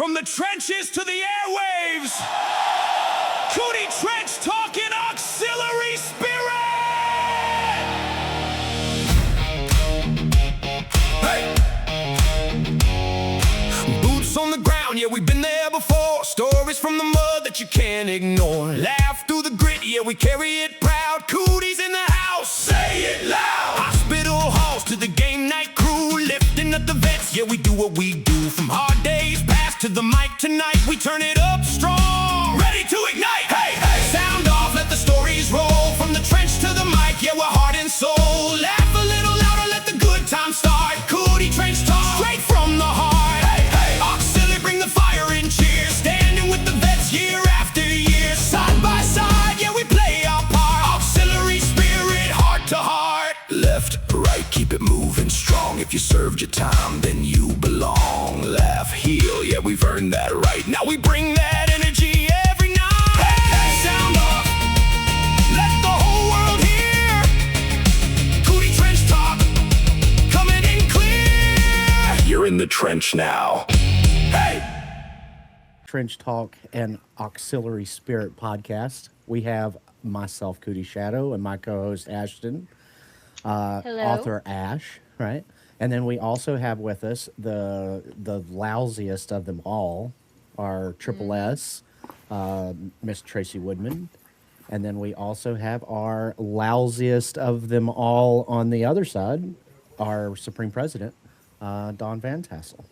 From the trenches to the airwaves, Cootie Trench talking auxiliary spirit! Hey! Boots on the ground, yeah, we've been there before. Stories from the mud that you can't ignore. Laugh through the grit, yeah, we carry it proud. Cootie's in the house, say it loud. Hospital halls to the game night crew, lifting up the vets, yeah, we do what we do. From hard days past to the mic tonight, we turn it up strong, ready to ignite. Hey, hey, sound off, let the stories roll. From the trench to the mic, yeah, we're heart and soul. Laugh a little louder, let the good times start. Cootie Trench talk, straight from the heart. Hey, hey, auxiliary, bring the fire and cheer. Standing with the vets year after year, side by side, yeah, we play our part. Auxiliary spirit, heart to heart. Left, right, keep it moving strong. If you served your time, then you belong. Laugh, heal, yeah, we've earned that right. Now we bring that energy every night. Hey, hey, sound off, let the whole world hear. Cootie Trench talk, coming in clear. You're in the trench now. Hey! Trench Talk and Auxiliary Spirit podcast. We have myself, Cootie Shadow, and my co-host Ashton, author Ash, right? And then we also have with us the lousiest of them all, our Triple S, Miss Tracy Woodman. And then we also have our lousiest of them all on the other side, our Supreme President, Don Van Tassel.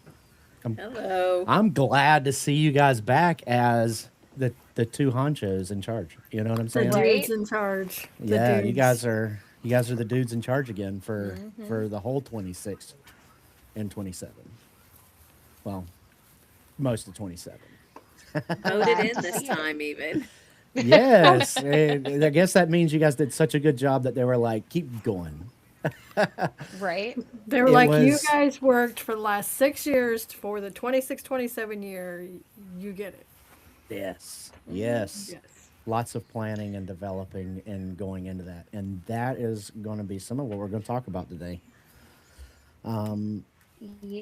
Hello. I'm glad to see you guys back as the two honchos in charge. You know what I'm The saying? dudes in charge. The Yeah, dudes. you guys are the dudes in charge again for the whole 26 and 27. Well, most of 27. voted in this time even. Yes, and I guess that means you guys did such a good job that they were like, keep going. Right? They were It like, you was- guys worked for the last 6 years for the 26-27 year. You get it. Yes, yes. Yes. Lots of planning and developing and going into that. And that is going to be some of what we're going to talk about today.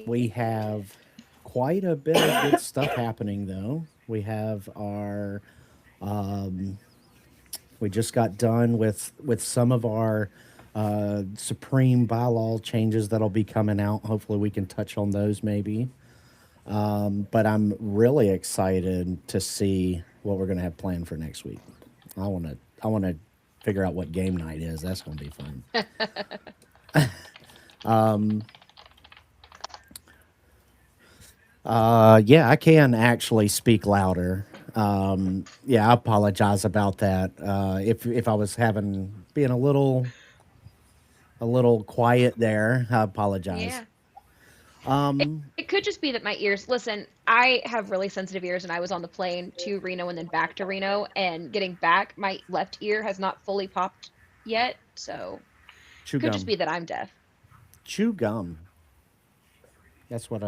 We have quite a bit of good stuff happening, though. We have our, we just got done with some of our Supreme bylaw changes that'll be coming out. Hopefully we can touch on those maybe. But I'm really excited to see what we're going to have planned for next week. I want to figure out what game night is. That's going to be fun. Yeah, I can actually speak louder. Yeah, I apologize about that. If I was being a little quiet there, I apologize. Yeah. It could just be that my ears, listen, I have really sensitive ears, and I was on the plane to Reno and then back to Reno, and getting back, my left ear has not fully popped yet, so Chew it could gum. just be that I'm deaf. Chew gum. That's what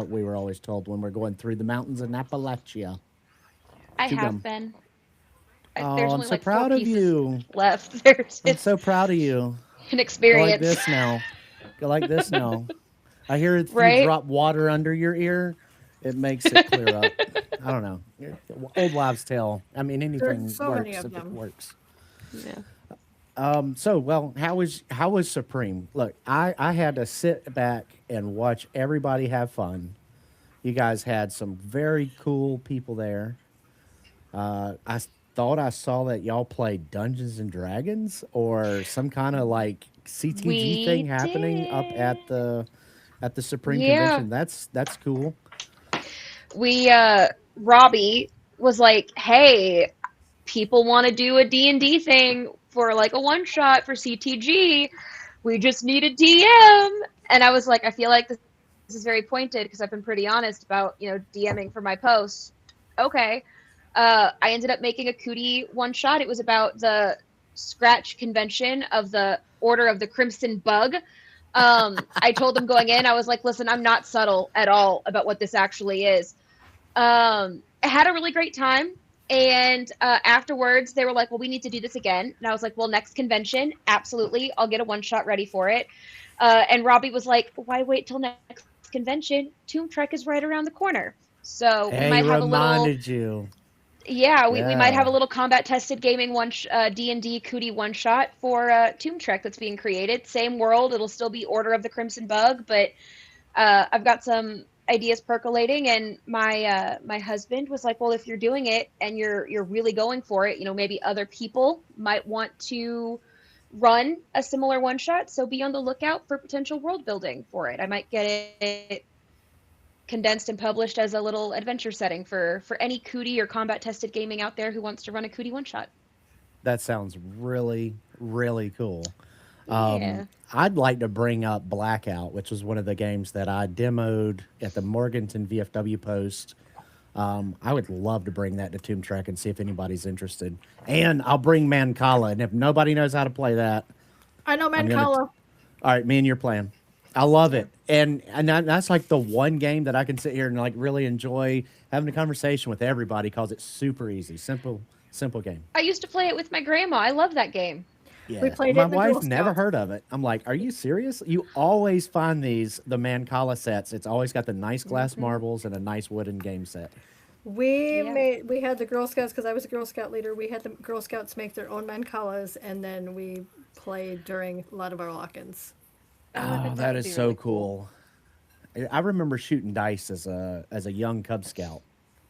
we were always told when we're going through the mountains in Appalachia. I Chew have gum. been. Oh, There's I'm only so like proud 4 of pieces you. left. There's I'm it's so proud of you. an Go experience. like this now. Go like this now. I hear if Right? you drop water under your ear, it makes it clear up. I don't know. Old wives' tale. I mean, anything There's so many works of if it them. works. Yeah. So, well, how was Supreme? Look, I had to sit back and watch everybody have fun. You guys had some very cool people there. I thought I saw that y'all played Dungeons and Dragons or some kind of like CTG We thing happening up did. at the Supreme Yeah. Convention. That's cool. We Robbie was like, "Hey, people want to do a D&D thing for like a one shot for CTG. We just need a DM." And I was like, I feel like this is very pointed because I've been pretty honest about, DMing for my posts. Okay. I ended up making a Cootie one shot. It was about the scratch convention of the Order of the Crimson Bug. I told them going in, I was like, listen, I'm not subtle at all about what this actually is. I had a really great time. And afterwards, they were like, well, we need to do this again. And I was like, well, next convention, absolutely. I'll get a one shot ready for it. And Robbie was like, why wait till next convention? Tomb Trek is right around the corner. So we Hey, might have a little, reminded you. yeah, we might have Yeah. a little combat tested gaming D&D Cootie one shot for Tomb Trek that's being created. Same world, it'll still be Order of the Crimson Bug, but I've got some ideas percolating, and my husband was like, well, if you're doing it and you're really going for it, maybe other people might want to run a similar one shot, so be on the lookout for potential world building for it. I might get it condensed and published as a little adventure setting for any Cootie or combat tested gaming out there who wants to run a Cootie one shot. That sounds really, really cool. Yeah. I'd like to bring up Blackout, which was one of the games that I demoed at the Morganton VFW post. I would love to bring that to Tomb Trek and see if anybody's interested. And I'll bring Mancala, and if nobody knows how to play that, I know I'm gonna. Mancala. All right, me and your plan. I love it, and that's like the one game that I can sit here and like really enjoy having a conversation with everybody because it's super easy, simple game. I used to play it with my grandma. I love that game. Yeah, We played it my in the wife Girl never Scouts. heard of it. I'm like, are you serious? You always find the Mancala sets. It's always got the nice glass marbles and a nice wooden game set. We had the Girl Scouts because I was a Girl Scout leader. We had the Girl Scouts make their own Mancalas, and then we played during a lot of our lock-ins. Oh, that is so cool. I remember shooting dice as a young Cub Scout,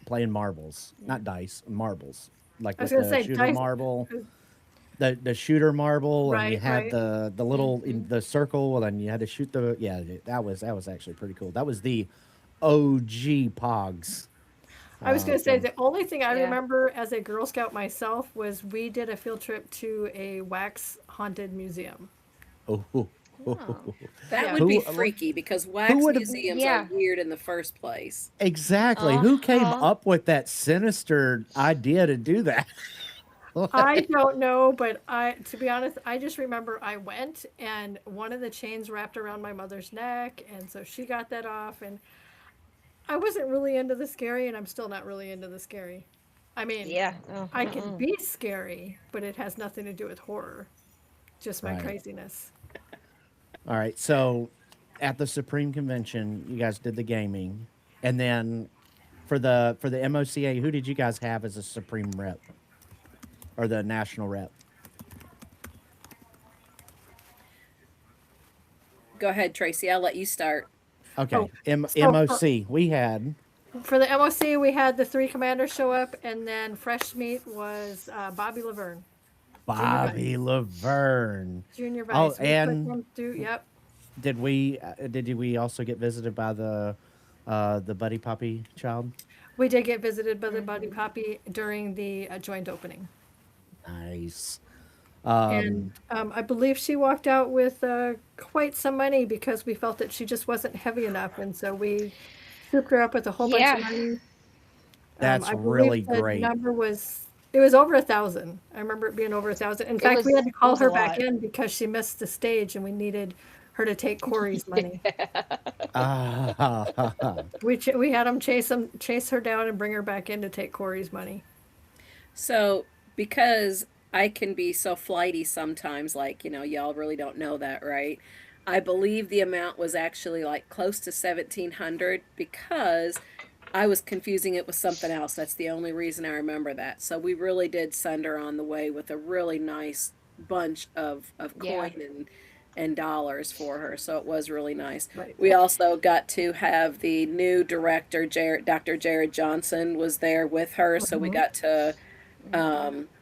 playing marbles, not dice, marbles, like I was with gonna the say shooter dice. marble, the shooter marble, and you Right, had right. the little in the circle, and you had to shoot the that was actually pretty cool. That was the OG Pogs. I was going to say So the only thing I Yeah. remember as a Girl Scout myself was we did a field trip to a wax haunted museum. oh, Oh. That Yeah. would be Who- freaky because wax would've- museums Yeah. are weird in the first place. exactly. Who came Uh-huh. up with that sinister idea to do that? I don't know, but to be honest, I just remember I went and one of the chains wrapped around my mother's neck, and so she got that off, and I wasn't really into the scary, and I'm still not really into the scary. I mean, Yeah. I can be scary, but it has nothing to do with horror, just my Right. craziness. All right, so at the Supreme Convention, you guys did the gaming, and then for the MOCA, who did you guys have as a Supreme rep or the national rep? Go ahead, Tracy. I'll let you start. Okay, Oh, so MOC. We had For the MOC, we had the 3 commanders show up, and then fresh meat was Bobby Laverne, Bobby Laverne. Junior Oh, Vice. We put and him through, yep. did we also get visited by the Buddy Poppy child? We did get visited by the Buddy Poppy during the joint opening. Nice. And I believe she walked out with quite some money because we felt that she just wasn't heavy enough. And so we scooped her up with a whole bunch of Yeah. money. That's I believe really the great. number was, it was over 1,000. I remember it being over 1,000. In fact, we was- had to it call was her a back lot. in because she missed the stage and we needed her to take Corey's money. Ah, We had them chase her down and bring her back in to take Corey's money. So, because I can be so flighty sometimes, like, y'all really don't know that, right? I believe the amount was actually like close to 1,700 because I was confusing it with something else. That's the only reason I remember that. So we really did send her on the way with a really nice bunch of Yeah. coin and dollars for her. So it was really nice. Right. We also got to have the new director, Dr. Jared Johnson, was there with her. So we got to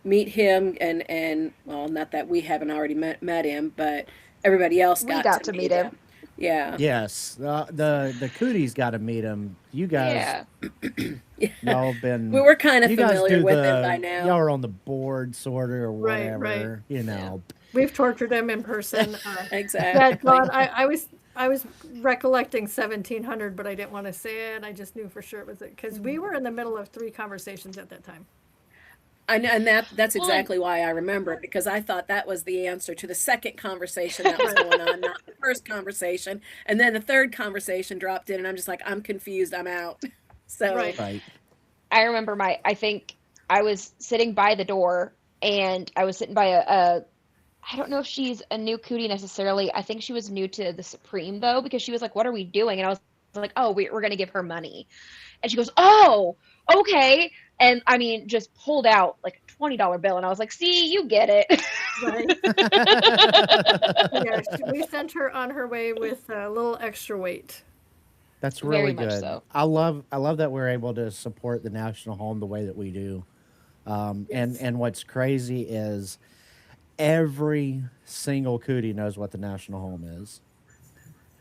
meet him and well, not that we haven't already met him, but everybody else We got to meet him. Yeah. yes. The Cooties got to meet him. You guys, Yeah. y'all been. We were kind of you guys familiar do with the, him by now. Y'all are on the board, sort of, or Right, whatever. right. You know. We've tortured him in person. Exactly. Yeah, God, I was recollecting 1,700, but I didn't want to say it. I just knew for sure it was it because we were in the middle of 3 conversations at that time. And that's Well, exactly why I remember it, because I thought that was the answer to the second conversation that was going on, not the first conversation. And then the third conversation dropped in, and I'm just like, I'm confused, I'm out. So Right. Right. I remember I think I was sitting by the door, and I was sitting by I don't know if she's a new Cootie necessarily. I think she was new to the Supreme though, because she was like, "What are we doing?" And I was like, "Oh, we're going to give her money." And she goes, oh, okay. And I mean, just pulled out like a $20 bill. And I was like, see, you get it. Right. Yeah, we sent her on her way with a little extra weight. That's Very really much good. so. I love that we're able to support the National Home the way that we do. Yes. And what's crazy is every single cootie knows what the National Home is.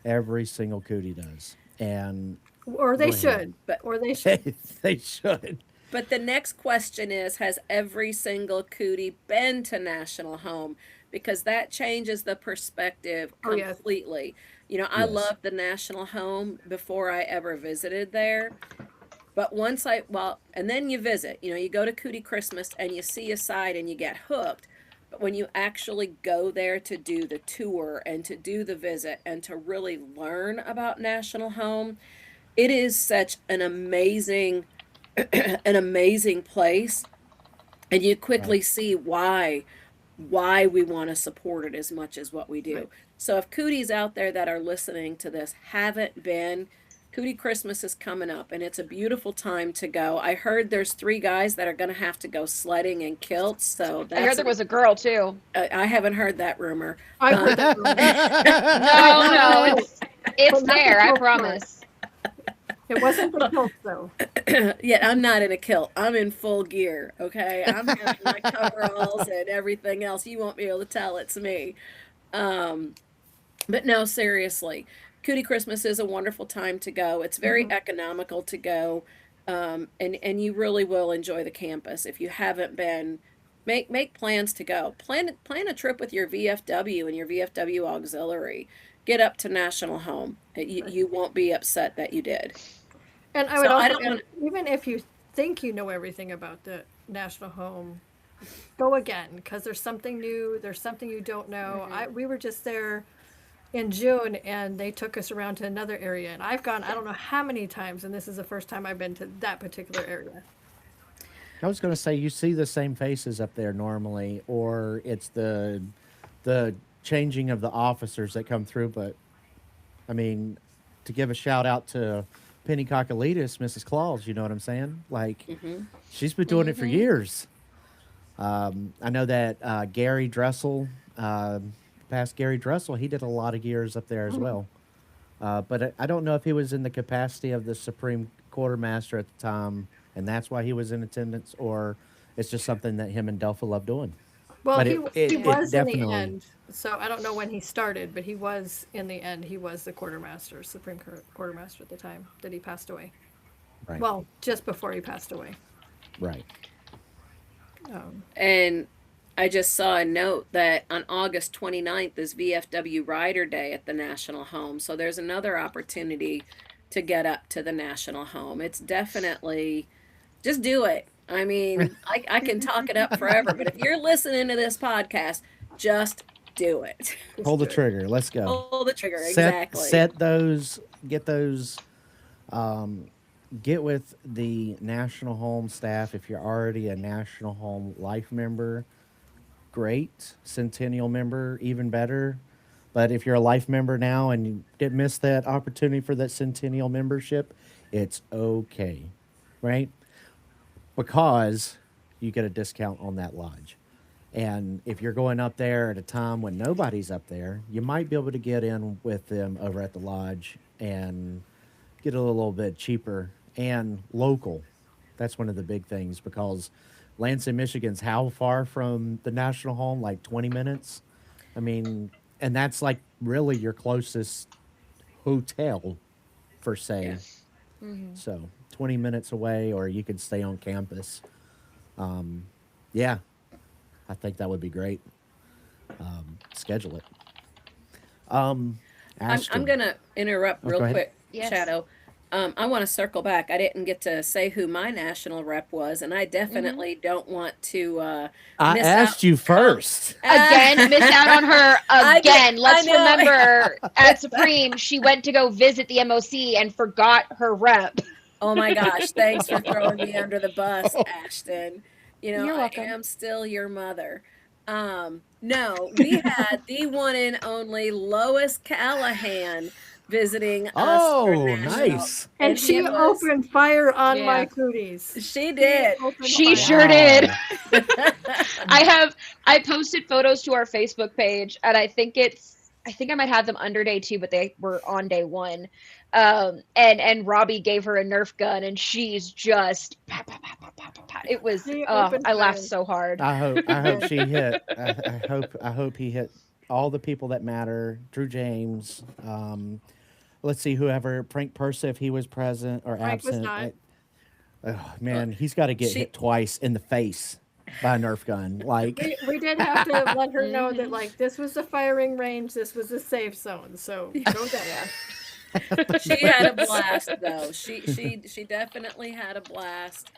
Every single cootie does. And Or they go ahead. should. But Or they should. They should. But the next question is, has every single cootie been to National Home? Because that changes the perspective Oh, yes. completely. You know, I Yes. loved the National Home before I ever visited there. But and then you visit, you know, you go to Cootie Christmas and you see a side and you get hooked. But when you actually go there to do the tour and to do the visit and to really learn about National Home, it is such an amazing an amazing place, and you quickly see why we want to support it as much as what we do. Right. So if cooties out there that are listening to this haven't been, Cootie Christmas is coming up and it's a beautiful time to go. I heard there's 3 guys that are going to have to go sledding in kilts, so I heard there was a girl too. I haven't heard that rumor. I heard that. No, it's But not there, the I kilt part. promise. It wasn't the kilt, though. Yeah, I'm not in a kilt. I'm in full gear, okay? I'm having my coveralls and everything else. You won't be able to tell it's me. But no, seriously, Cootie Christmas is a wonderful time to go. It's very economical to go, and you really will enjoy the campus. If you haven't been, make plans to go. Plan a trip with your VFW and your VFW Auxiliary. Get up to National Home. You won't be upset that you did. And I would So I also don't add, wanna- even if you think you know everything about the National Home, go again, because there's something new. There's something you don't know. We were just there in June, and they took us around to another area, and I've gone I don't know how many times, and this is the first time I've been to that particular area. I was going to say you see the same faces up there normally, or it's the changing of the officers that come through. But I mean, to give a shout out to Penny Cockalitis, Mrs. Claus, you know what I'm saying? Like, she's been doing it for years. I know that Gary Dressel, past Gary Dressel, he did a lot of years up there as well. But I don't know if he was in the capacity of the Supreme Quartermaster at the time, and that's why he was in attendance, or it's just something that him and Delpha love doing. Well, But he it was in the definitely- end. So I don't know when he started, but he was in the end. He was the quartermaster, Supreme Quartermaster at the time that he passed away. Right. Well, just before he passed away. Right. And I just saw a note that on August 29th is VFW Rider Day at the National Home. So there's another opportunity to get up to the National Home. It's definitely, just do it. I mean, I can talk it up forever, but if you're listening to this podcast, just do it. Pull the trigger. Let's go. Pull the trigger, exactly. Set those, get those, get with the National Home staff. If you're already a National Home Life member, great. Centennial member, even better. But if you're a Life member now and you did miss that opportunity for that Centennial membership, it's okay, right? Because you get a discount on that lodge. And if you're going up there at a time when nobody's up there, you might be able to get in with them over at the lodge and get a little bit cheaper and local. That's one of the big things, because Lansing, Michigan's how far from the National Home? Like 20 minutes? I mean, and that's like really your closest hotel, per se. So 20 minutes away, or you could stay on campus. Yeah, I think that would be great. Schedule it. I'm Ashton. going to interrupt real go ahead. quick, Yes. Shadow. I want to circle back. I didn't get to say who my national rep was, and I definitely don't want to I miss asked out. you first. Again, miss out on her I did- again. Let's I know. remember at Supreme, she went to go visit the MOC and forgot her rep. Oh my gosh, thanks for throwing me under the bus, Ashton. You know, You're I welcome. am still your mother. No, we had the one and only Lois Callahan visiting us for Oh, Nashville. nice. And she it was- opened fire on Yeah. my cooties. She did. opened She fire. sure did. Wow. I posted photos to our Facebook page, and I think I might have them under day 2, but they were on day 1. And Robbie gave her a Nerf gun, and she's just pat, pat, pat, pat, pat, pat, pat. It was She opened I laughed fire. so hard. I hope she hit. I hope he hit all the people that matter. Drew James. Let's see, whoever Frank Persa, if he was present or Frank was absent. not. Oh man, he's got to get hit twice in the face by a Nerf gun. Like, We did have to let her know that like this was the firing range, this was a safe zone. So don't get that. She had a blast though. She definitely had a blast.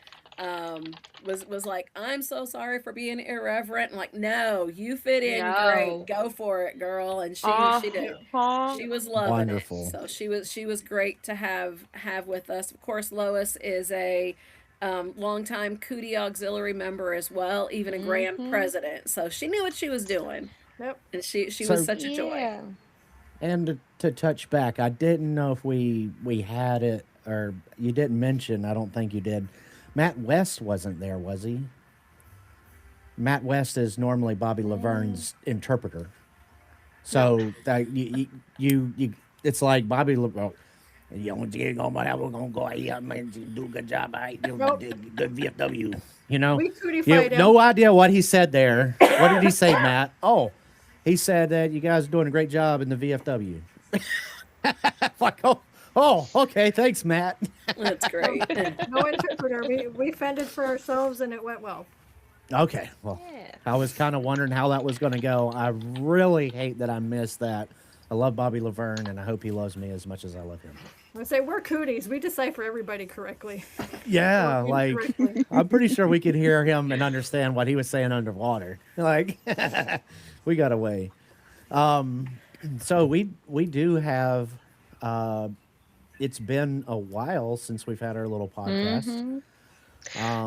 Was like, I'm so sorry for being irreverent. I'm like, no, you fit in No. great. Go for it, girl. And she did. She was loving Wonderful. it. So she was great to have with us. Of course, Lois is a longtime Cootie Auxiliary member as well, even a grand president. So she knew what she was doing. Yep. And she So- was such a joy. Yeah. and to touch back, I didn't know if we had it or you didn't mention. I don't think you did. Matt West wasn't there, was he? Matt West is normally Bobby Laverne's interpreter. So that you it's like Bobby Laverne. You know, we're gonna go here, man. Do a good job, I Nope. good VFW. You know, We cootie you fight him. no idea what he said there. What did he say, Matt? Oh, he said that you guys are doing a great job in the VFW. Like, oh, okay, thanks, Matt. That's great. No interpreter. We fended for ourselves and it went well. Okay, well, Yeah. I was kind of wondering how that was going to go. I really hate that I missed that. I love Bobby Laverne, and I hope he loves me as much as I love him. I say we're cooties. We decipher everybody correctly. Yeah, Or like incorrectly. I'm pretty sure we could hear him and understand what he was saying underwater. Like we got away. So we do have. It's been a while since we've had our little podcast.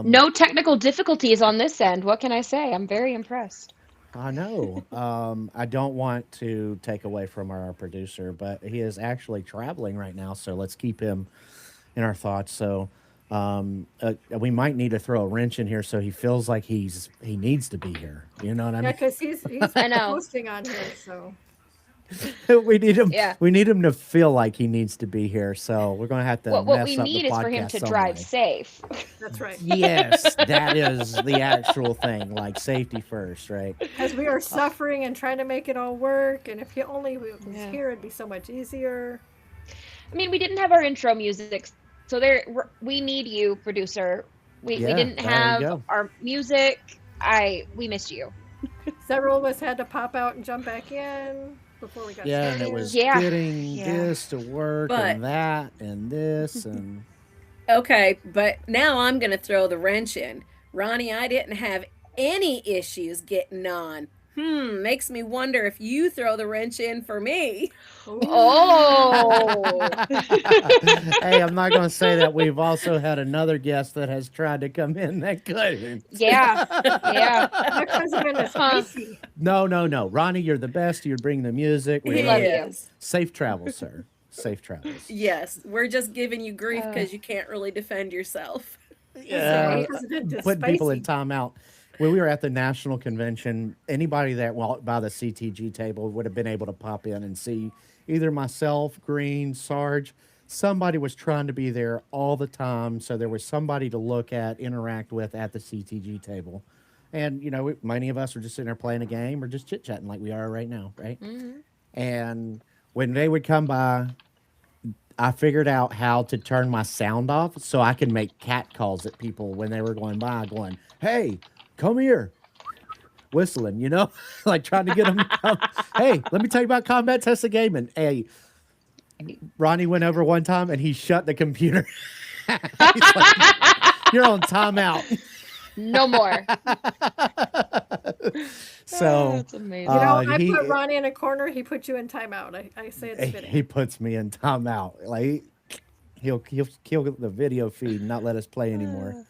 No technical difficulties on this end. What can I say? I'm very impressed. I know. I don't want to take away from our producer, but he is actually traveling right now, so let's keep him in our thoughts. So we might need to throw a wrench in here so he feels like he needs to be here. You know what I Yeah, mean? because he's I know. posting on here. So we need him. Yeah. We need him to feel like he needs to be here. So we're going to have to. What mess we up need the is for him podcast to some drive way. safe. that's right. Yes, that is the actual thing. Like safety first, right? Because we are suffering and trying to make it all work. And if he only was Yeah. here, it'd be so much easier. I mean, we didn't have our intro music, so we need you, producer. We Yeah, didn't there you have go. our music. We missed you. Several of us had to pop out and jump back in before we got Yeah, started. and it was Yeah. getting Yeah. this to work But- and that and this and Okay, but now I'm going to throw the wrench in. Ronnie, I didn't have any issues getting on. Makes me wonder if you throw the wrench in for me. Oh, hey, I'm not going to say that. We've also had another guest that has tried to come in that couldn't. yeah, yeah. My cousin is Huh. spicy. No. Ronnie, you're the best. You're bringing the music. We love love it. you. Safe travels, sir. Safe travels. Yes, we're just giving you grief because you can't really defend yourself. Yeah. Cousin is Putting people in spicy. timeout. When we were at the national convention, anybody that walked by the CTG table would have been able to pop in and see either myself, Green, Sarge. Somebody was trying to be there all the time, so there was somebody to look at, interact with at the CTG table. And, you know, many of us are just sitting there playing a game or just chit-chatting like we are right now, right? And when they would come by, I figured out how to turn my sound off so I can make cat calls at people when they were going by, going, "Hey, come here," whistling, you know, like trying to get them. Hey, let me tell you about Combat Tested Gaming. Hey, Ronnie went over one time and he shut the computer. He's like, "You're on timeout." No more. So That's amazing. You know, I he- put Ronnie in a corner. He put you in timeout. I say it's fitting. he puts me in timeout. Like he'll kill the video feed and not let us play anymore.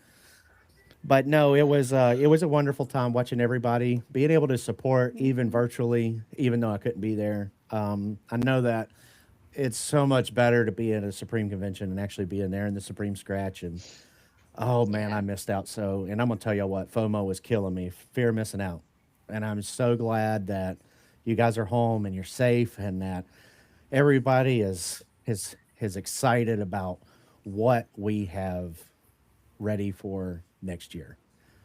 But no, it was a wonderful time watching everybody being able to support even virtually, even though I couldn't be there. I know that it's so much better to be in a Supreme convention and actually be in there in the Supreme scratch. And oh man, I Yeah. missed out. So, and I'm gonna tell you what, FOMO was killing me, fear of missing out. And I'm so glad that you guys are home and you're safe, and that everybody is excited about what we have ready for next year.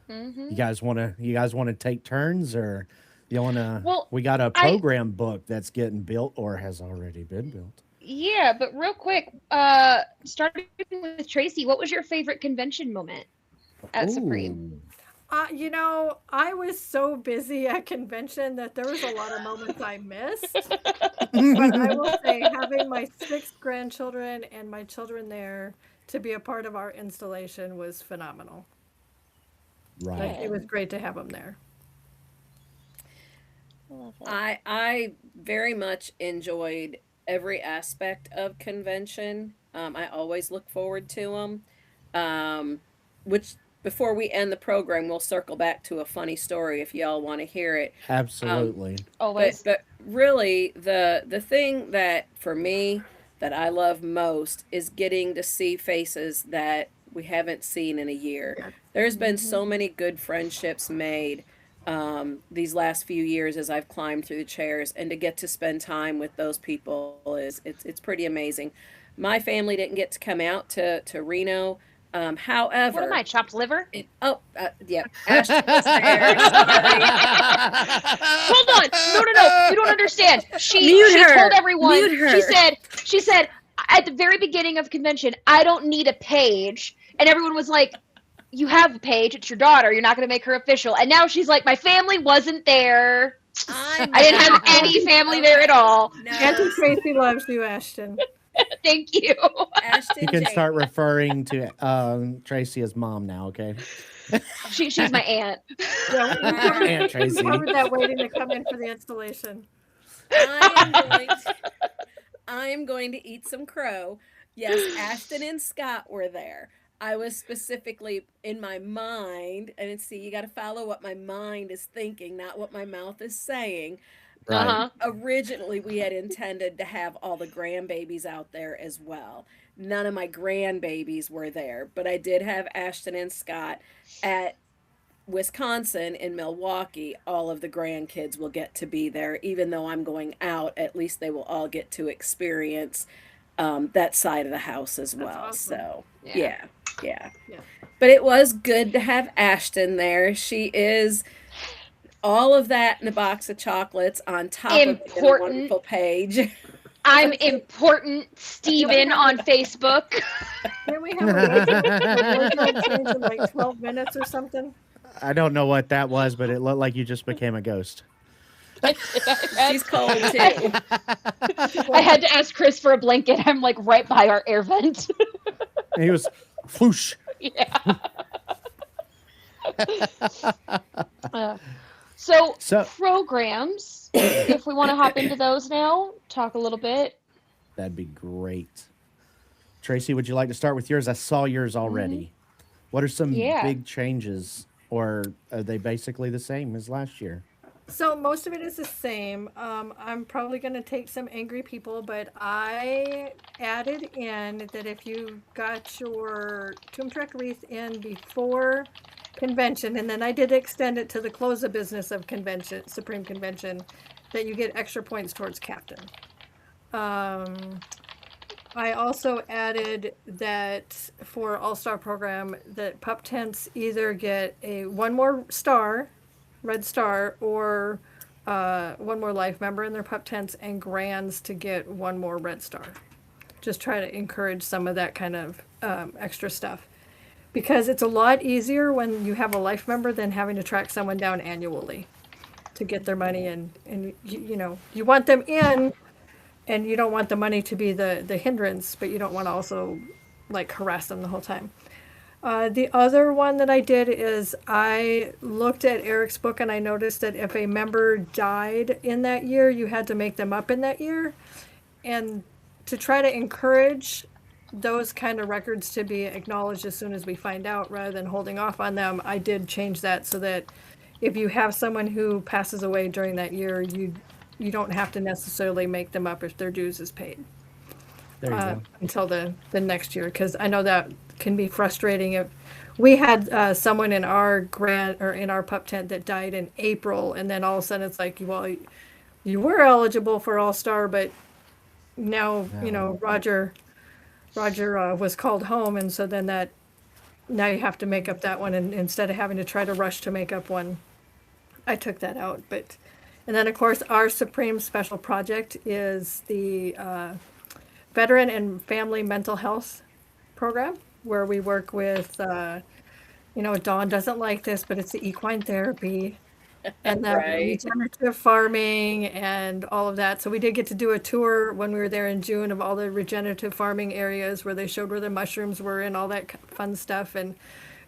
Hmm. You guys want to take turns, or you want to? Well, We got a I program book that's getting built or has already been built. yeah, but real quick, starting with Tracy, what was your favorite convention moment at Supreme? Ooh. I was so busy at convention that there was a lot of moments I missed. But I will say, having my six grandchildren and my children there to be a part of our installation was phenomenal. Like, Right. it was Good. great to have them there. I love it. I very much enjoyed every aspect of convention. I always look forward to them. Which before we end the program, we'll circle back to a funny story if y'all want to hear it. Um, Absolutely. but Always. but really, the thing that for me that I love most is getting to see faces that we haven't seen in a year. Yeah. There's been Hmm. so many good friendships made these last few years as I've climbed through the chairs, and to get to spend time with those people is it's pretty amazing. My family didn't get to come out to Reno. What am I, However, chopped liver? yeah, Ashton was there. Sorry. Hold on. No, no, no. You don't understand. Mute She told her. everyone. Mute her. She said at the very beginning of convention, I don't need a page. And everyone was like, you have a page. It's your daughter. You're not going to make her official. And now she's like, my family wasn't there. I I didn't have know. any family there at all. Auntie No, Tracy loves you, Ashton. Thank you. You Ashton can Jane. start referring to Tracy as mom now, okay? She's my aunt. Yeah, Aunt we Tracy. covered that waiting to come in for the installation. I am going to eat some crow. Yes, Ashton and Scott were there. I was specifically in my mind, and see, you got to follow what my mind is thinking, not what my mouth is saying. Right. Uh-huh. Originally, we had intended to have all the grandbabies out there as well. None of my grandbabies were there, but I did have Ashton and Scott at Wisconsin in Milwaukee. All of the grandkids will get to be there, even though I'm going out. At least they will all get to experience that side of the house as That's well. awesome. So Yeah. yeah, yeah. Yeah. But it was good to have Ashton there. She is all of that in a box of chocolates on top of being a Important. wonderful page. I'm important, Steven on Facebook. Didn't we have a wardrobe change in like 12 minutes or something? I don't know what that was, but it looked like you just became a ghost. She's cold too. I had to ask Chris for a blanket. I'm like right by our air vent. And he was whoosh. Yeah. So So programs, if we want to hop into those now, talk a little bit. that'd be great. Tracy, would you like to start with yours? I saw yours already. What are some Yeah. big changes, or are they basically the same as last year? So most of it is the same. I'm probably going to take some angry people, but I added in that if you got your Tomb Trek wreath in before convention, and then I did extend it to the close of business of convention, Supreme Convention, that you get extra points towards captain. Um, I also added that for All-Star program that Pup Tents either get one more star, red star, or one more life member in their Pup Tents, and Grands to get one more red star. Just try to encourage some of that kind of extra stuff. Because it's a lot easier when you have a life member than having to track someone down annually to get their money, and you want them in, and you don't want the money to be the hindrance, but you don't want to also like harass them the whole time. The other one that I did is I looked at Eric's book, and I noticed that if a member died in that year, you had to make them up in that year. And to try to encourage those kind of records to be acknowledged as soon as we find out, rather than holding off on them, I did change that so that if you have someone who passes away during that year, you don't have to necessarily make them up if their dues is paid. There you go. until the next year, because I know that can be frustrating. If we had someone in our grant or in our pup tent that died in April, and then all of a sudden it's like, well, you were eligible for All Star, but now Roger was called home, and so then that now you have to make up that one, and instead of having to try to rush to make up one, I took that out. But and then of course our Supreme Special Project is the Veteran and Family Mental Health Program, where we work with Dawn doesn't like this, but it's the equine therapy and the Right. regenerative farming and all of that. So we did get to do a tour when we were there in June of all the regenerative farming areas where they showed where the mushrooms were and all that fun stuff. And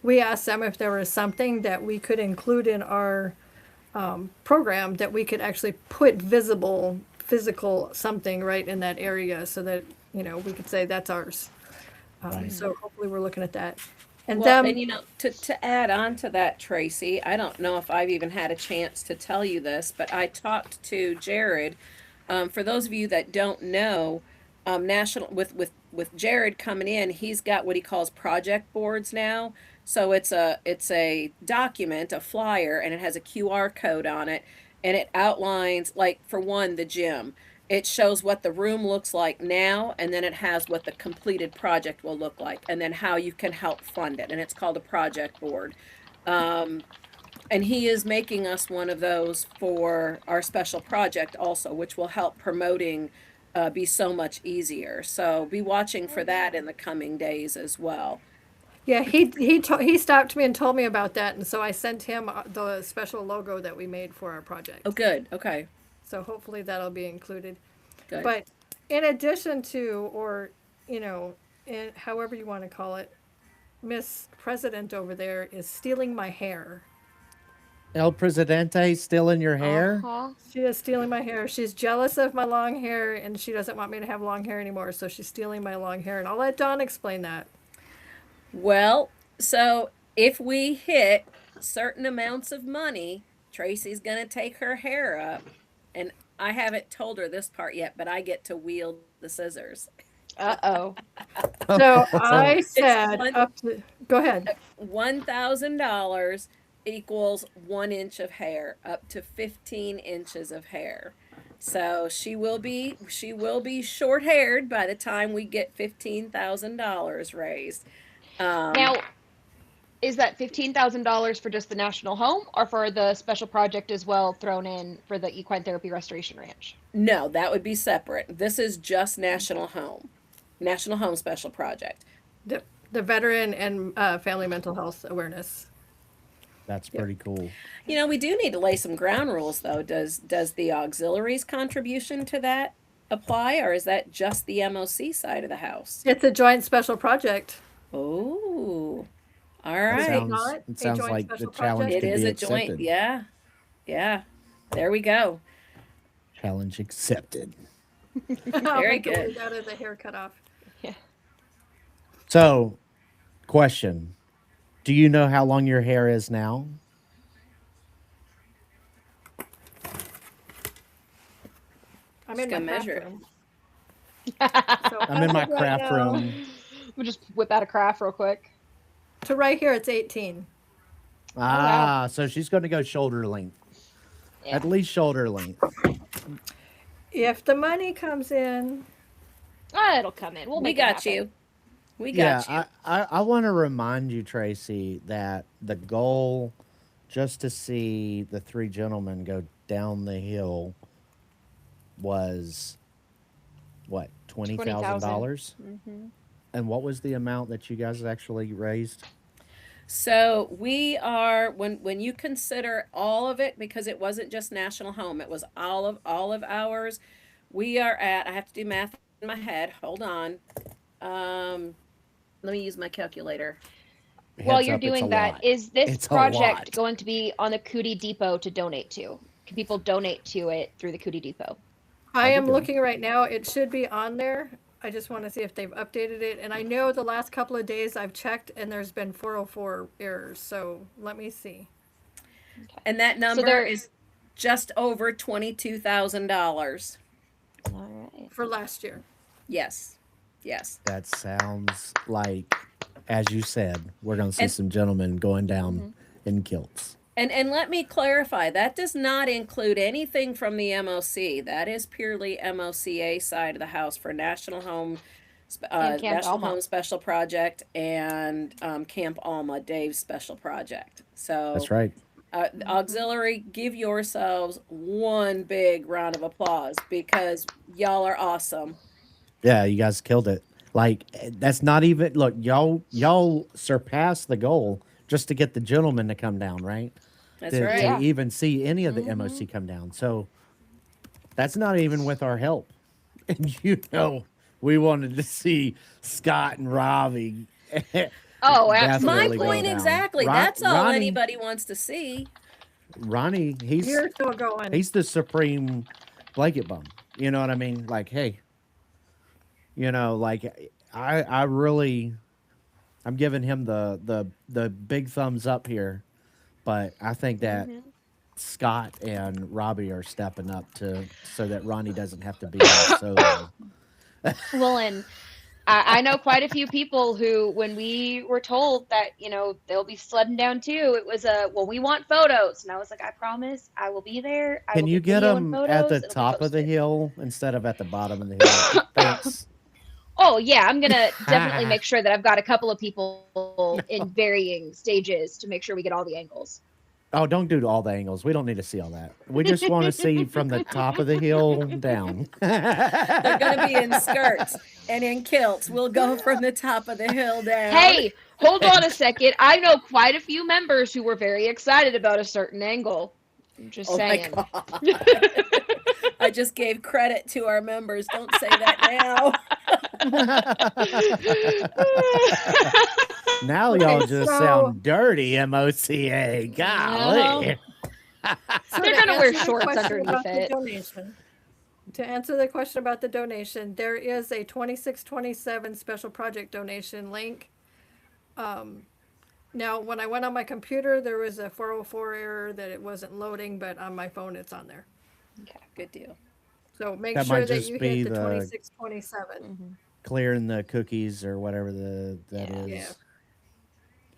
we asked them if there was something that we could include in our program that we could actually put visible, physical something right in that area so that, we could say that's ours. So hopefully we're looking at that. And Well, them, and to add on to that, Tracy, I don't know if I've even had a chance to tell you this, but I talked to Jared. For those of you that don't know, national with Jared coming in, he's got what he calls project boards now. So it's a document, a flyer, and it has a QR code on it, and it outlines, like, for one, the gym. It shows what the room looks like now, and then it has what the completed project will look like, and then how you can help fund it. And it's called a project board. And he is making us one of those for our special project also, which will help promoting be so much easier. So be watching for that in the coming days as well. yeah, he stopped me and told me about that, and so I sent him the special logo that we made for our project. Oh, good. Okay. So hopefully that'll be included. Good. But in addition to, or however you want to call it, Miss President over there is stealing my hair. El Presidente still in your hair? Uh-huh. She is stealing my hair. She's jealous of my long hair, and she doesn't want me to have long hair anymore. So she's stealing my long hair, and I'll let Dawn explain that. Well, so if we hit certain amounts of money, Tracy's going to take her hair up. And I haven't told her this part yet, but I get to wield the scissors. Uh-oh. So I said one- up to, go ahead. $1,000 equals 1 inch of hair, up to 15 inches of hair. So she will be short haired by the time we get $15,000 raised. Now, is that $15,000 for just the National Home or for the special project as well thrown in for the Equine Therapy Restoration Ranch? No, that would be separate. This is just National Home Special Project. The Veteran and Family Mental Health Awareness. That's pretty cool. We do need to lay some ground rules, though. Does the auxiliaries contribution to that apply, or is that just the MOC side of the house? It's a joint special project. Oh, all It right. sounds, Not it a sounds joint like the special challenge project? It can is be a accepted. joint. Yeah. There we go. Challenge accepted. Very good. That is a hair cut off. So, question. Do you know how long your hair is now? I'm Just in gonna my measure it. bathroom. So I'm in as my of right craft now, room. We'll just whip out a craft real quick. To right here, it's 18. Ah, so she's going to go shoulder length. Yeah. At least shoulder length. If the money comes in, It'll come in. We'll We make it got happen. you. We got you. I want to remind you, Tracy, that the goal just to see the three gentlemen go down the hill was what, $20,000? And what was the amount that you guys actually raised? So we are when you consider all of it, because it wasn't just National Home, it was all of ours. We are at, I have to do math in my head. Hold on. Let me use my calculator. While Heads you're up, it's a doing that, lot. is this It's a lot. project going to be on the Cootie Depot to donate to? Can people donate to it through the Cootie Depot? I am do. looking right now. It should be on there. I just want to see if they've updated it. And I know the last couple of days I've checked and there's been 404 errors. So let me see. And that number there- is just over $22,000. All right. For last year. Yes. Yes. That sounds like, as you said, we're going to see And some gentlemen going down in kilts. and let me clarify, that does not include anything from the MOC. That is purely MOCA side of the house for And Camp National Alma. Home Special Project and Camp Alma, Dave's special project. So That's right. Auxiliary, give yourselves one big round of applause because y'all are awesome. Yeah, you guys killed it. Like that's not even look, y'all surpassed the goal just to get the gentlemen to come down, right? That's To right. Yeah. even see any of the MOC come down. So that's not even with our help. And we wanted to see Scott and Robbie Oh, My definitely absolutely. go point down. exactly. That's all anybody wants to see. Ronnie, You're still going. he's the supreme blanket bum. You know what I mean? Like, hey, like I really I'm giving him the big thumbs up here, but I think that Scott and Robbie are stepping up so that Ronnie doesn't have to be on solo. Well, and I know quite a few people who, when we were told that, they'll be sledding down too, it was well, we want photos. And I was like, I promise I will be there. I Can will you get get video and them at the photos. It'll be top of the posted. hill instead of at the bottom of the hill? Thanks. Oh, yeah, I'm going to definitely make sure that I've got a couple of people in varying stages to make sure we get all the angles. Oh, don't do all the angles. We don't need to see all that. We just want to see from the top of the hill down. They're going to be in skirts and in kilts. We'll go from the top of the hill down. Hey, hold on a second. I know quite a few members who were very excited about a certain angle. I'm just saying. My God. I just gave credit to our members. Don't say that now. Now y'all just sound dirty, MOCA. Golly. So They're to gonna wear answer the shorts question underneath about the it. donation, to answer the question about the donation, there is a 2627 special project donation link. Now, when I went on my computer, there was a 404 error that it wasn't loading, but on my phone, it's on there. Okay, good deal. So make That sure might that just you be hit the the 2627. clearing the cookies or whatever that is. Yeah.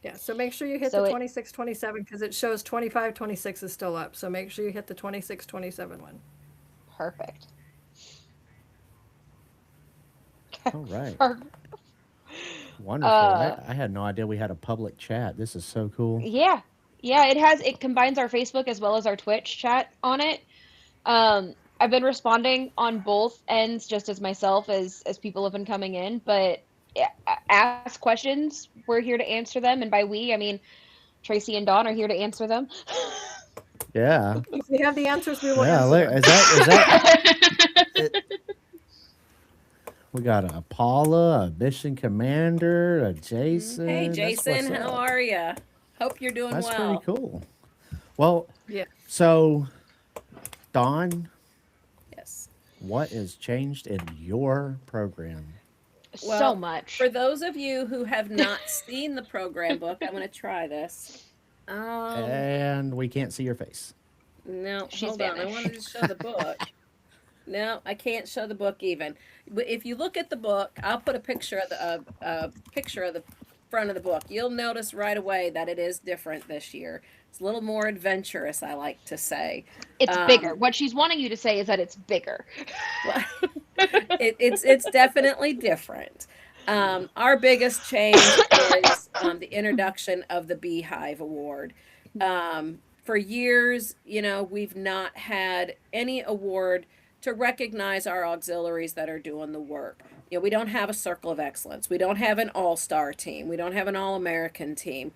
Yeah, so make sure you hit So the it- 2627 because it shows 2526 is still up. So make sure you hit the 2627 one. Perfect. All right. Perfect. Wonderful. I had no idea we had a public chat. This is so cool. Yeah. Yeah, it combines our Facebook as well as our Twitch chat on it. I've been responding on both ends just as myself as people have been coming in, but ask questions. We're here to answer them, and by we, I mean Tracy and Dawn are here to answer them. Yeah. If we have the answers, we will Yeah. answer Look, them. is that we got a Paula, a mission commander, a Jason. Hey, That's Jason, what's how up. are you? Hope you're doing That's well. pretty cool. Well, Yeah. so Dawn, Yes. what has changed in your program? So Well, much. For those of you who have not seen the program book, I'm going to try this. And we can't see your face. No, She's hold on. I vanished. wanted to show the book. No, I can't show the book even. But if you look at the book, I'll put a picture of the front of the book. You'll notice right away that it is different this year. It's a little more adventurous, I like to say. It's bigger. What she's wanting you to say is that it's bigger. It's definitely different. Our biggest change is the introduction of the Beehive Award. For years, we've not had any award to recognize our auxiliaries that are doing the work. We don't have a circle of excellence. We don't have an all-star team. We don't have an all-American team.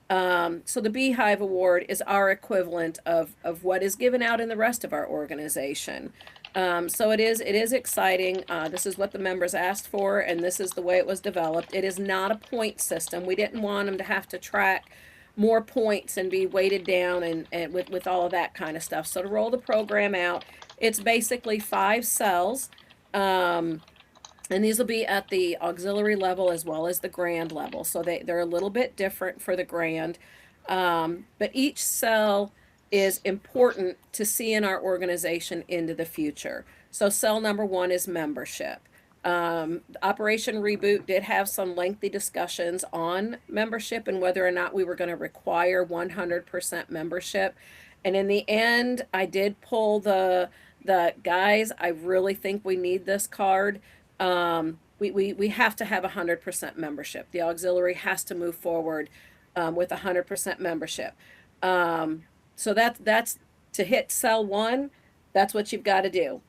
So the Beehive Award is our equivalent of what is given out in the rest of our organization. So it is exciting. This is what the members asked for, and this is the way it was developed. It is not a point system. We didn't want them to have to track more points and be weighted down and with all of that kind of stuff. So to roll the program out, it's basically 5 cells. And these will be at the auxiliary level as well as the grand level. So they're a little bit different for the grand. But each cell is important to see in our organization into the future. So cell number 1 is membership. Operation Reboot did have some lengthy discussions on membership and whether or not we were going to require 100% membership. And in the end, I did pull the guys, I really think we need this card. We have to have 100% membership. The auxiliary has to move forward with 100% membership. So that's to hit cell 1, that's what you've got to do.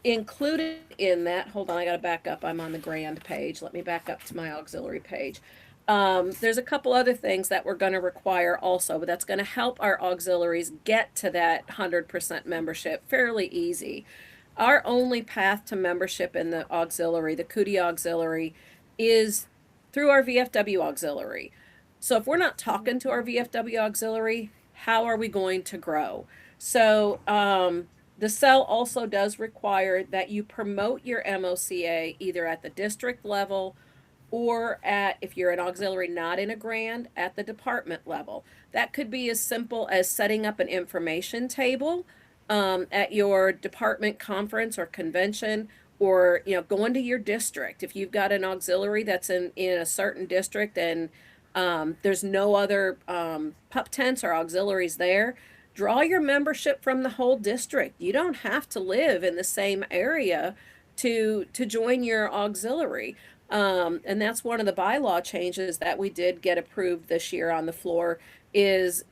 Included in that, hold on, I got to back up. I'm on the grand page. Let me back up to my auxiliary page. There's a couple other things that we're going to require also, but that's going to help our auxiliaries get to that 100% membership fairly easy. Our only path to membership in the auxiliary, the Cootie Auxiliary, is through our VFW Auxiliary. So if we're not talking to our VFW Auxiliary, how are we going to grow? So the cell also does require that you promote your MOCA either at the district level or at, if you're an auxiliary not in a grand, at the department level. That could be as simple as setting up an information table at your department conference or convention, or going to your district. If you've got an auxiliary that's in a certain district and there's no other pup tents or auxiliaries there, draw your membership from the whole district. You don't have to live in the same area to join your auxiliary. And that's one of the bylaw changes that we did get approved this year on the floor is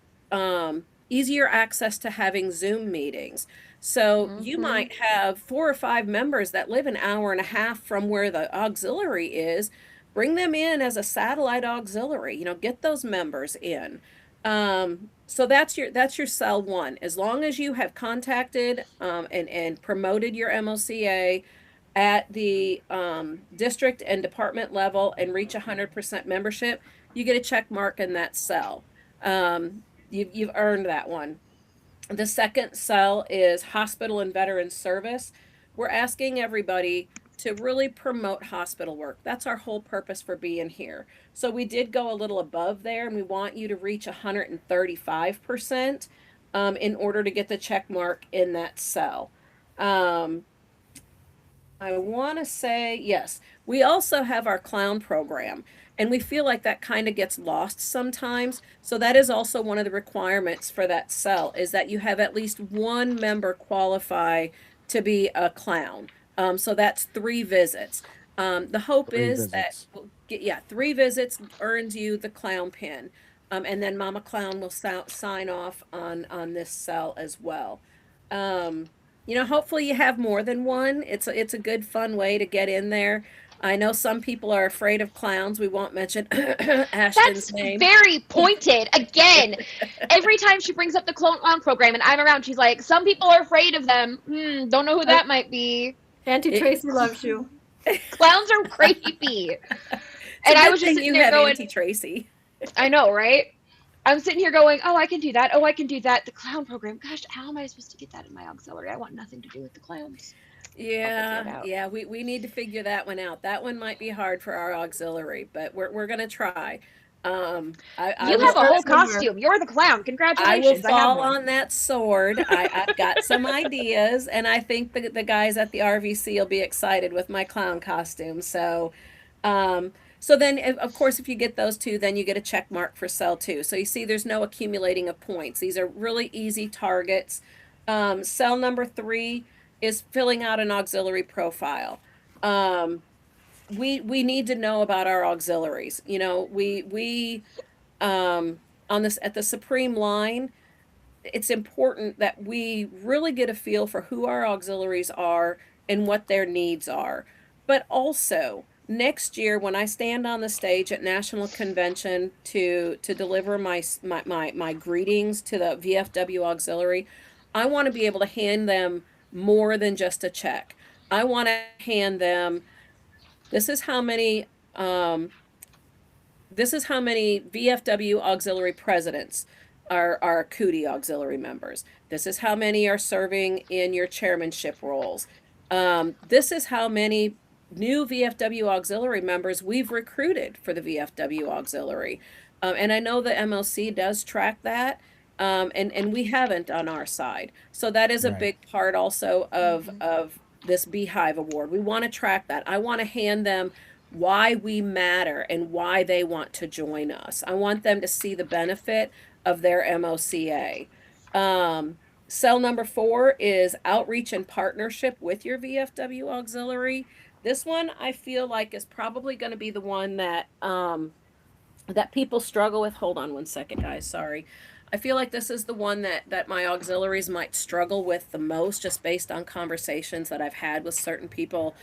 easier access to having Zoom meetings. So you might have 4 or 5 members that live an hour and a half from where the auxiliary is. Bring them in as a satellite auxiliary, get those members in. So that's your cell 1. As long as you have contacted and promoted your MOCA at the district and department level and reach 100% membership, you get a check mark in that cell. You've earned that one. The second cell is hospital and veteran service. We're asking everybody to really promote hospital work. That's our whole purpose for being here. So we did go a little above there, and we want you to reach 135% in order to get the check mark in that cell. I want to say, yes, we also have our clown program, and we feel like that kind of gets lost sometimes. So that is also one of the requirements for that cell, is that you have at least one member qualify to be a clown. So that's 3 visits. The hope is that, 3 visits earns you the clown pin. And then Mama Clown will sign off on this cell as well. Hopefully you have more than one. It's a good, fun way to get in there. I know some people are afraid of clowns. We won't mention Ashton's name. That's very pointed. Again, every time she brings up the clown program and I'm around, she's like, some people are afraid of them. Don't know who that might be. Auntie Tracy loves you. Clowns are creepy. And I was just sitting there going, Auntie Tracy. I know, right? I'm sitting here going, oh, I can do that. Oh, I can do that. The clown program. Gosh, how am I supposed to get that in my auxiliary? I want nothing to do with the clowns. Yeah, we need to figure that one out. That one might be hard for our auxiliary, but we're gonna try. You have a whole costume. You're the clown. Congratulations. I will fall on that sword. I've got some ideas, and I think the guys at the RVC will be excited with my clown costume. So then, of course, if you get those 2, then you get a check mark for cell 2. So you see there's no accumulating of points. These are really easy targets. Cell number 3 is filling out an auxiliary profile. We need to know about our auxiliaries. We on this at the Supreme line, it's important that we really get a feel for who our auxiliaries are and what their needs are. But also, next year when I stand on the stage at National Convention to deliver my greetings to the VFW Auxiliary, I want to be able to hand them more than just a check. I want to hand them, this is how many VFW auxiliary presidents are Cootie auxiliary members. This is how many are serving in your chairmanship roles. This is how many new VFW auxiliary members we've recruited for the VFW auxiliary. And I know the MOC does track that. And we haven't on our side. So that is a big part also of this Beehive Award. We want to track that. I want to hand them why we matter and why they want to join us. I want them to see the benefit of their MOCA. Cell number 4 is outreach and partnership with your VFW auxiliary. This one I feel like is probably going to be the one that that people struggle with. Hold on one second, guys. Sorry. I feel like this is the one that my auxiliaries might struggle with the most, just based on conversations that I've had with certain people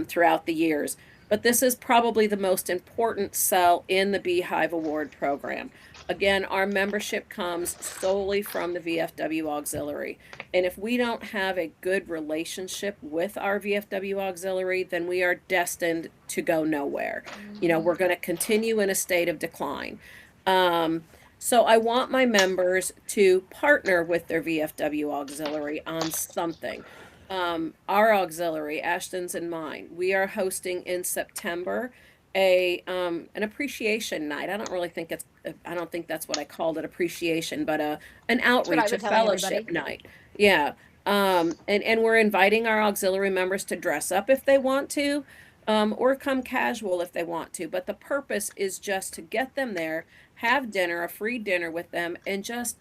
throughout the years. But this is probably the most important cell in the Beehive Award program. Again, our membership comes solely from the VFW Auxiliary. And if we don't have a good relationship with our VFW Auxiliary, then we are destined to go nowhere. You know, we're going to continue in a state of decline. So I want my members to partner with their VFW Auxiliary on something. Our auxiliary, Ashton's and mine, we are hosting in September an appreciation night. I don't think that's what I called it, appreciation, but an outreach, a fellowship night. Yeah. And we're inviting our auxiliary members to dress up if they want to, or come casual if they want to. But the purpose is just to get them there, have dinner, a free dinner with them, and just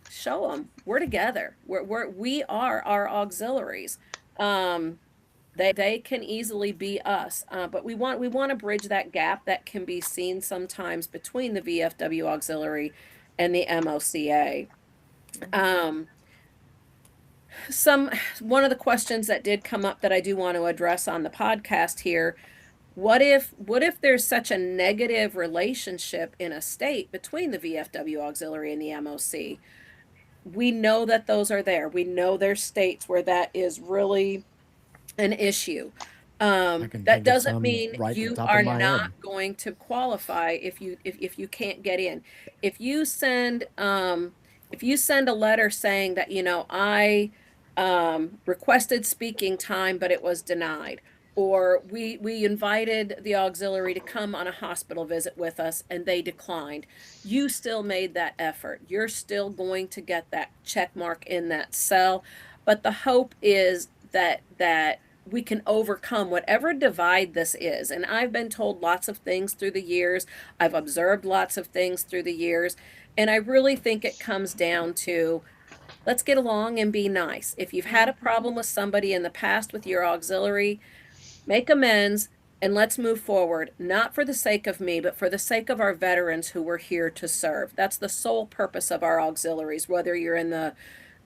show them we're together. We are our auxiliaries. They can easily be us, but we want to bridge that gap that can be seen sometimes between the VFW auxiliary and the MOCA. One of the questions that did come up that I do want to address on the podcast here: what if there's such a negative relationship in a state between the VFW auxiliary and the MOC? We know that those are there. We know there's states where that is really an issue. That doesn't mean you are not going to qualify if you can't get in. If you send a letter saying that, you know, I requested speaking time but it was denied, or we invited the auxiliary to come on a hospital visit with us and they declined, you still made that effort. You're still going to get that check mark in that cell. But the hope is that we can overcome whatever divide this is. And I've been told lots of things through the years. I've observed lots of things through the years. And I really think it comes down to, let's get along and be nice. If you've had a problem with somebody in the past with your auxiliary, make amends and let's move forward, not for the sake of me, but for the sake of our veterans who were here to serve. That's the sole purpose of our auxiliaries, whether you're in the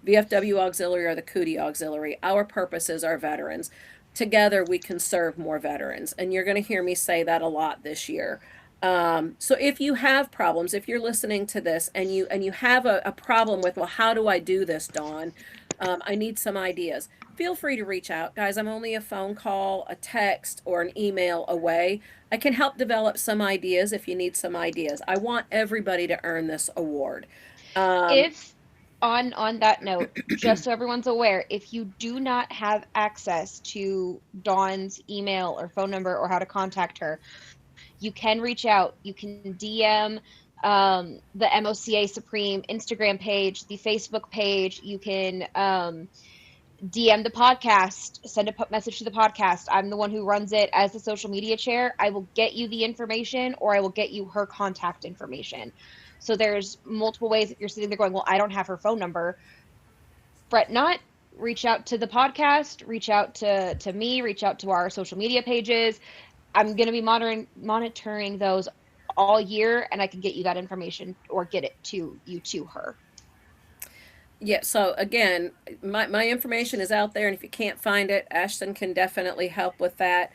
VFW auxiliary or the Cootie auxiliary. Our purpose is our veterans. Together we can serve more veterans, and you're going to hear me say that a lot this year. So if you have problems, if you're listening to this and you have a problem with, well, how do I do this, Dawn? I need some ideas. Feel free to reach out, guys. I'm only a phone call, a text, or an email away. I can help develop some ideas if you need some ideas. I want everybody to earn this award. If on that note, just so everyone's aware, if you do not have access to Dawn's email or phone number or how to contact her, you can reach out. You can DM the MOCA Supreme Instagram page, the Facebook page. You can DM the podcast, send a message to the podcast. I'm the one who runs it as the social media chair. I will get you the information, or I will get you her contact information. So there's multiple ways that you're sitting there going, well, I don't have her phone number. Fret not. Reach out to the podcast, reach out to me, reach out to our social media pages. I'm going to be monitoring those all year, and I can get you that information or get it to you to her. Yeah, so again, my information is out there, and if you can't find it, Ashton can definitely help with that.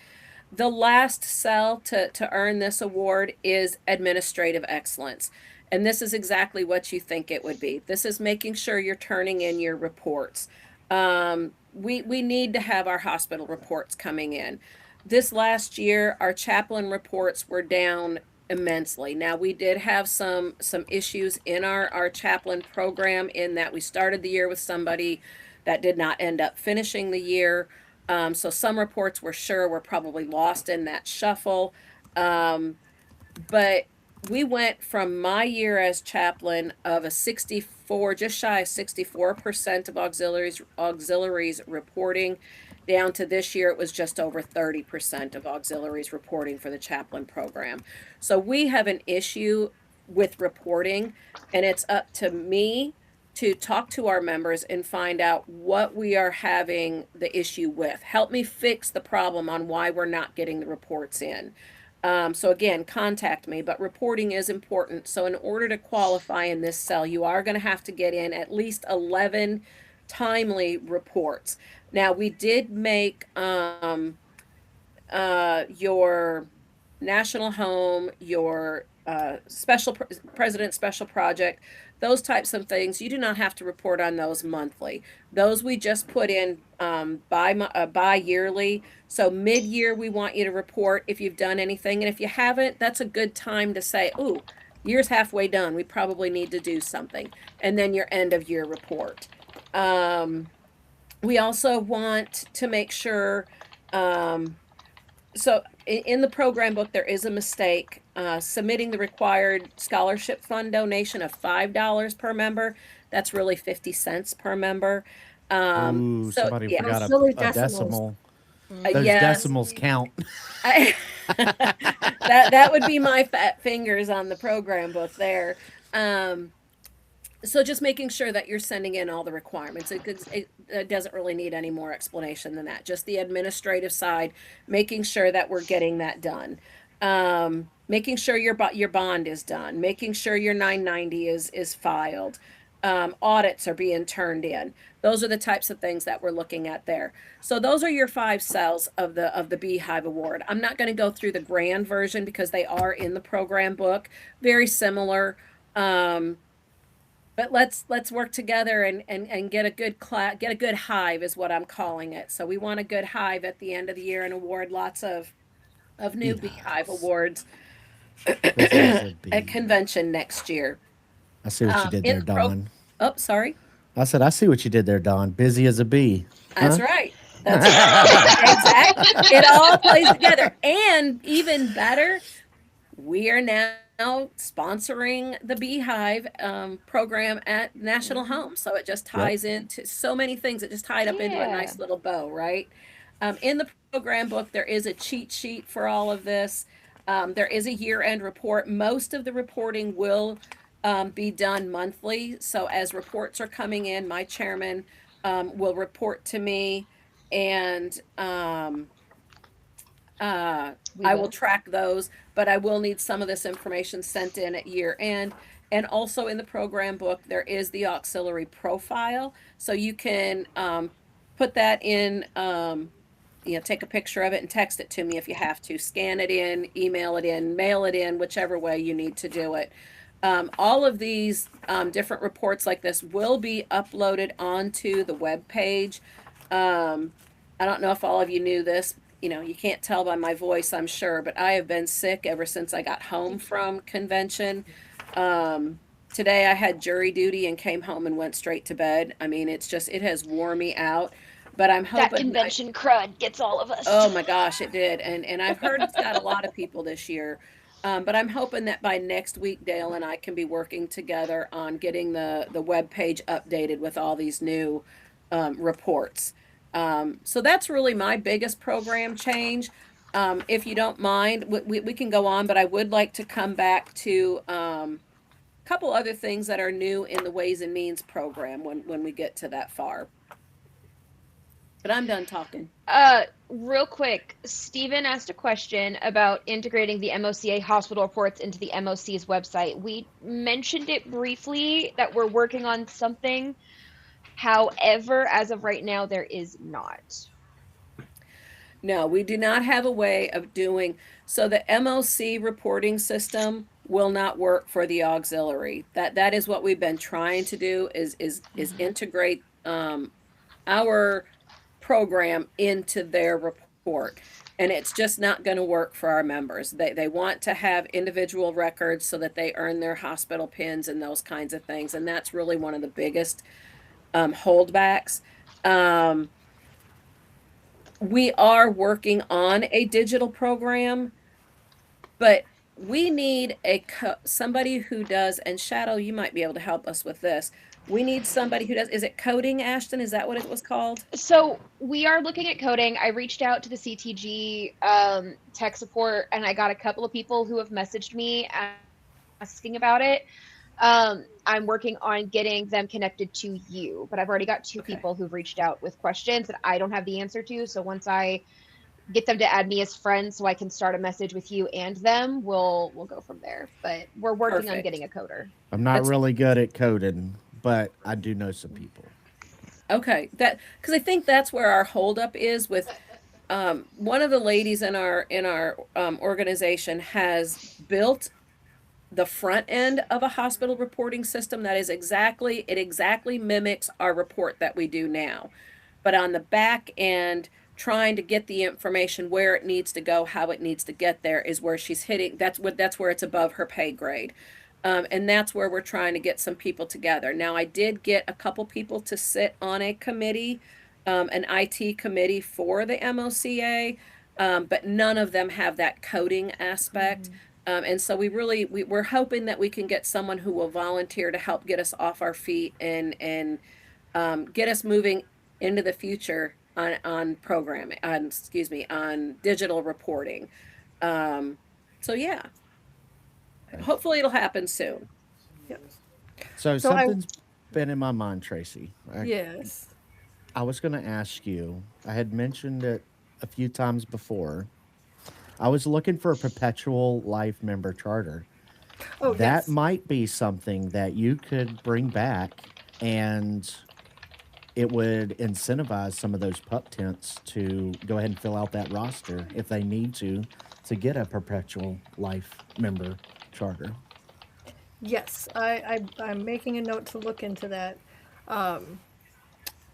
The last cell to earn this award is administrative excellence. And this is exactly what you think it would be. This is making sure you're turning in your reports. We need to have our hospital reports coming in. This last year, our chaplain reports were down immensely. Now, we did have some issues in our chaplain program, in that we started the year with somebody that did not end up finishing the year. So some reports were probably lost in that shuffle. But we went from my year as chaplain of a 64, just shy of 64% of auxiliaries reporting, down to this year it was just over 30% of auxiliaries reporting for the chaplain program. So we have an issue with reporting, and it's up to me to talk to our members and find out what we are having the issue with. Help me fix the problem on why we're not getting the reports in. So again, contact me, but reporting is important. So in order to qualify in this cell, you are going to have to get in at least 11 timely reports. Now, we did make your national home, your president special project, those types of things, you do not have to report on those monthly. Those we just put in bi-yearly. So mid-year, we want you to report if you've done anything. And if you haven't, that's a good time to say, ooh, year's halfway done. We probably need to do something. And then your end of year report. We also want to make sure, so in the program book, there is a mistake. Submitting the required scholarship fund donation of $5 per member. That's really 50 cents per member. Ooh, So, somebody yeah. forgot Silly a decimal. Those Yes. decimals count. That would be my fat fingers on the program book there. So just making sure that you're sending in all the requirements. It doesn't really need any more explanation than that. Just the administrative side, making sure that we're getting that done. Making sure your bond is done. Making sure your 990 is filed. Audits are being turned in. Those are the types of things that we're looking at there. So those are your 5 cells of the Beehive Award. I'm not going to go through the grand version because they are in the program book, very similar. But let's work together and get a good get a good hive is what I'm calling it. So we want a good hive at the end of the year and award lots of new Beehive Awards at convention next year. I see what you did there, Dawn. Oh, sorry. I said, I see what you did there, Dawn. Busy as a bee. That's right. That's right. Exactly. It all plays together. And even better, we are now sponsoring the Beehive program at National Home. So it just ties into so many things. It just tied up into a nice little bow, right? In the program book, there is a cheat sheet for all of this. There is a year-end report. Most of the reporting will be done monthly. So as reports are coming in, my chairman will report to me, and I will track those, but I will need some of this information sent in at year end. And also in the program book, there is the auxiliary profile. So you can put that in, take a picture of it and text it to me if you have to. Scan it in, email it in, mail it in, whichever way you need to do it. All of these different reports like this will be uploaded onto the web page. I don't know if all of you knew this. You can't tell by my voice, I'm sure, but I have been sick ever since I got home from convention. Today I had jury duty and came home and went straight to bed. I mean, it has worn me out, but I'm hoping that convention crud gets all of us. Oh my gosh, it did. And I've heard it's got a lot of people this year. But I'm hoping that by next week, Dale and I can be working together on getting the web page updated with all these new reports. So that's really my biggest program change. If you don't mind, we can go on, but I would like to come back to a couple other things that are new in the Ways and Means program when we get to that far. But I'm done talking. Real quick, Stephen asked a question about integrating the MOCA hospital reports into the MOC's website. We mentioned it briefly that we're working on something. However, as of right now, there is not. No, we do not have a way of doing, so the MOC reporting system will not work for the auxiliary. That is what we've been trying to do is integrate our program into their report, and it's just not going to work for our members. They want to have individual records so that they earn their hospital pins and those kinds of things, and that's really one of the biggest holdbacks. We are working on a digital program, but we need somebody who does, and Shadow, you might be able to help us with this. We need somebody who does, is it coding, Ashton? Is that what it was called? So we are looking at coding. I reached out to the CTG tech support, and I got a couple of people who have messaged me asking about it. I'm working on getting them connected to you, but I've already got two people who've reached out with questions that I don't have the answer to. So once I get them to add me as friends so I can start a message with you and them, we'll go from there. But we're working on getting a coder. I'm not really good at coding, but I do know some people. Okay, that because I think that's where our holdup is with one of the ladies in our organization has built the front end of a hospital reporting system that is exactly mimics our report that we do now, but on the back end, trying to get the information where it needs to go, how it needs to get there, is where she's hitting. That's where it's above her pay grade. And that's where we're trying to get some people together. Now, I did get a couple people to sit on a committee, an IT committee for the MOCA, but none of them have that coding aspect. And so we're hoping that we can get someone who will volunteer to help get us off our feet and get us moving into the future on programming, on digital reporting. So yeah. Hopefully it'll happen soon. Yep. So something's been in my mind, Tracy. Yes. I was going to ask you, I had mentioned it a few times before. I was looking for a perpetual life member charter. Oh, that might be something that you could bring back, and it would incentivize some of those pup tents to go ahead and fill out that roster if they need to get a perpetual life member charter. Yes, I'm making a note to look into that.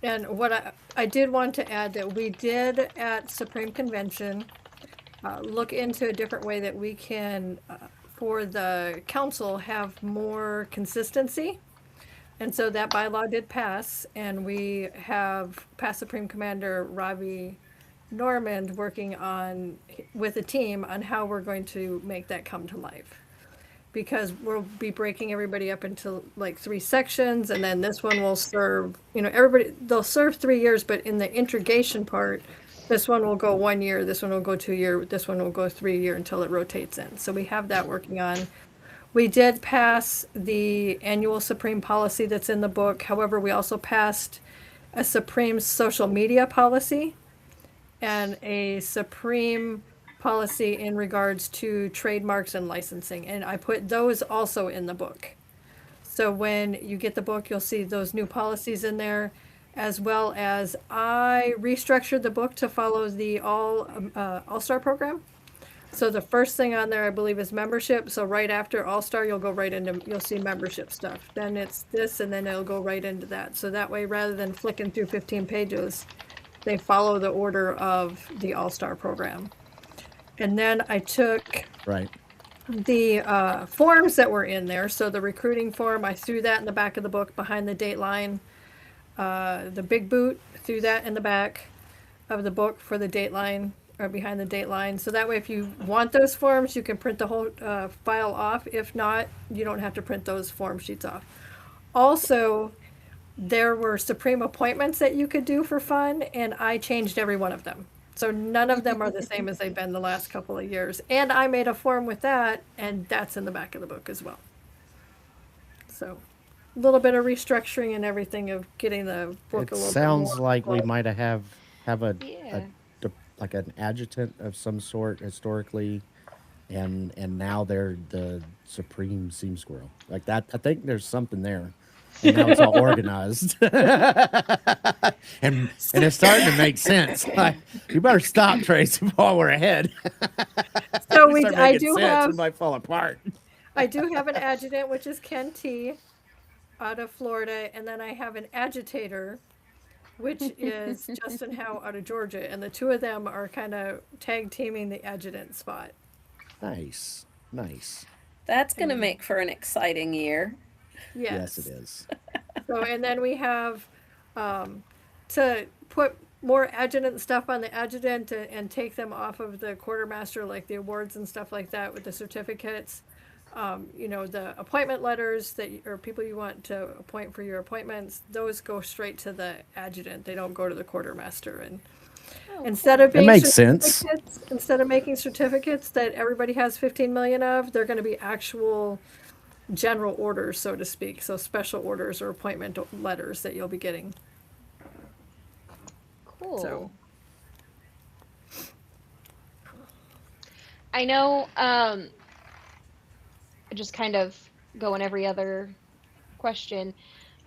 And what I did want to add that we did at Supreme Convention look into a different way that we can, for the council, have more consistency. And so that bylaw did pass, and we have past Supreme Commander Robbie Normand working on with a team on how we're going to make that come to life. Because we'll be breaking everybody up into like 3 sections, and then this one will serve, they'll serve 3 years, but in the integration part, this one will go 1 year, this one will go 2 year, this one will go 3 year until it rotates in. So we have that working on. We did pass the annual Supreme policy that's in the book. However, we also passed a Supreme social media policy and a Supreme policy in regards to trademarks and licensing, and I put those also in the book. So when you get the book, you'll see those new policies in there, as well as I restructured the book to follow the All-Star program. So the first thing on there, I believe, is membership. So right after All-Star, you'll see membership stuff. Then it's this, and then it'll go right into that. So that way, rather than flicking through 15 pages, they follow the order of the All-Star program. And then I took the forms that were in there. So the recruiting form, I threw that in the back of the book behind the date line. The big boot, threw that in the back of the book for the date line, or behind the date line. So that way, if you want those forms, you can print the whole file off. If not, you don't have to print those form sheets off. Also, there were Supreme appointments that you could do for fun, and I changed every one of them. So none of them are the same as they've been the last couple of years. And I made a form with that, and that's in the back of the book as well. So a little bit of restructuring and everything of getting the book a little bit more. It sounds like we might have like an adjutant of some sort historically, and now they're the Supreme Seam Squirrel. Like that, I think there's something there. And now it's all organized. and it's starting to make sense. Like, you better stop, Tracy, while we're ahead. So I it might fall apart. I do have an adjutant, which is Ken T. out of Florida, and then I have an agitator, which is Justin Howe out of Georgia, and the two of them are kind of tag teaming the adjutant spot. Nice. That's going to make for an exciting year. Yes, it is. So, and then we have to put more adjutant stuff on the adjutant and take them off of the quartermaster, like the awards and stuff like that with the certificates. The appointment letters or people you want to appoint for your appointments, those go straight to the adjutant. They don't go to the quartermaster. And instead of It makes sense. instead of making certificates that everybody has 15 million of, they're going to be actual general orders, so to speak. So special orders or appointment letters that you'll be getting. Cool. So. I know, just kind of going every other question.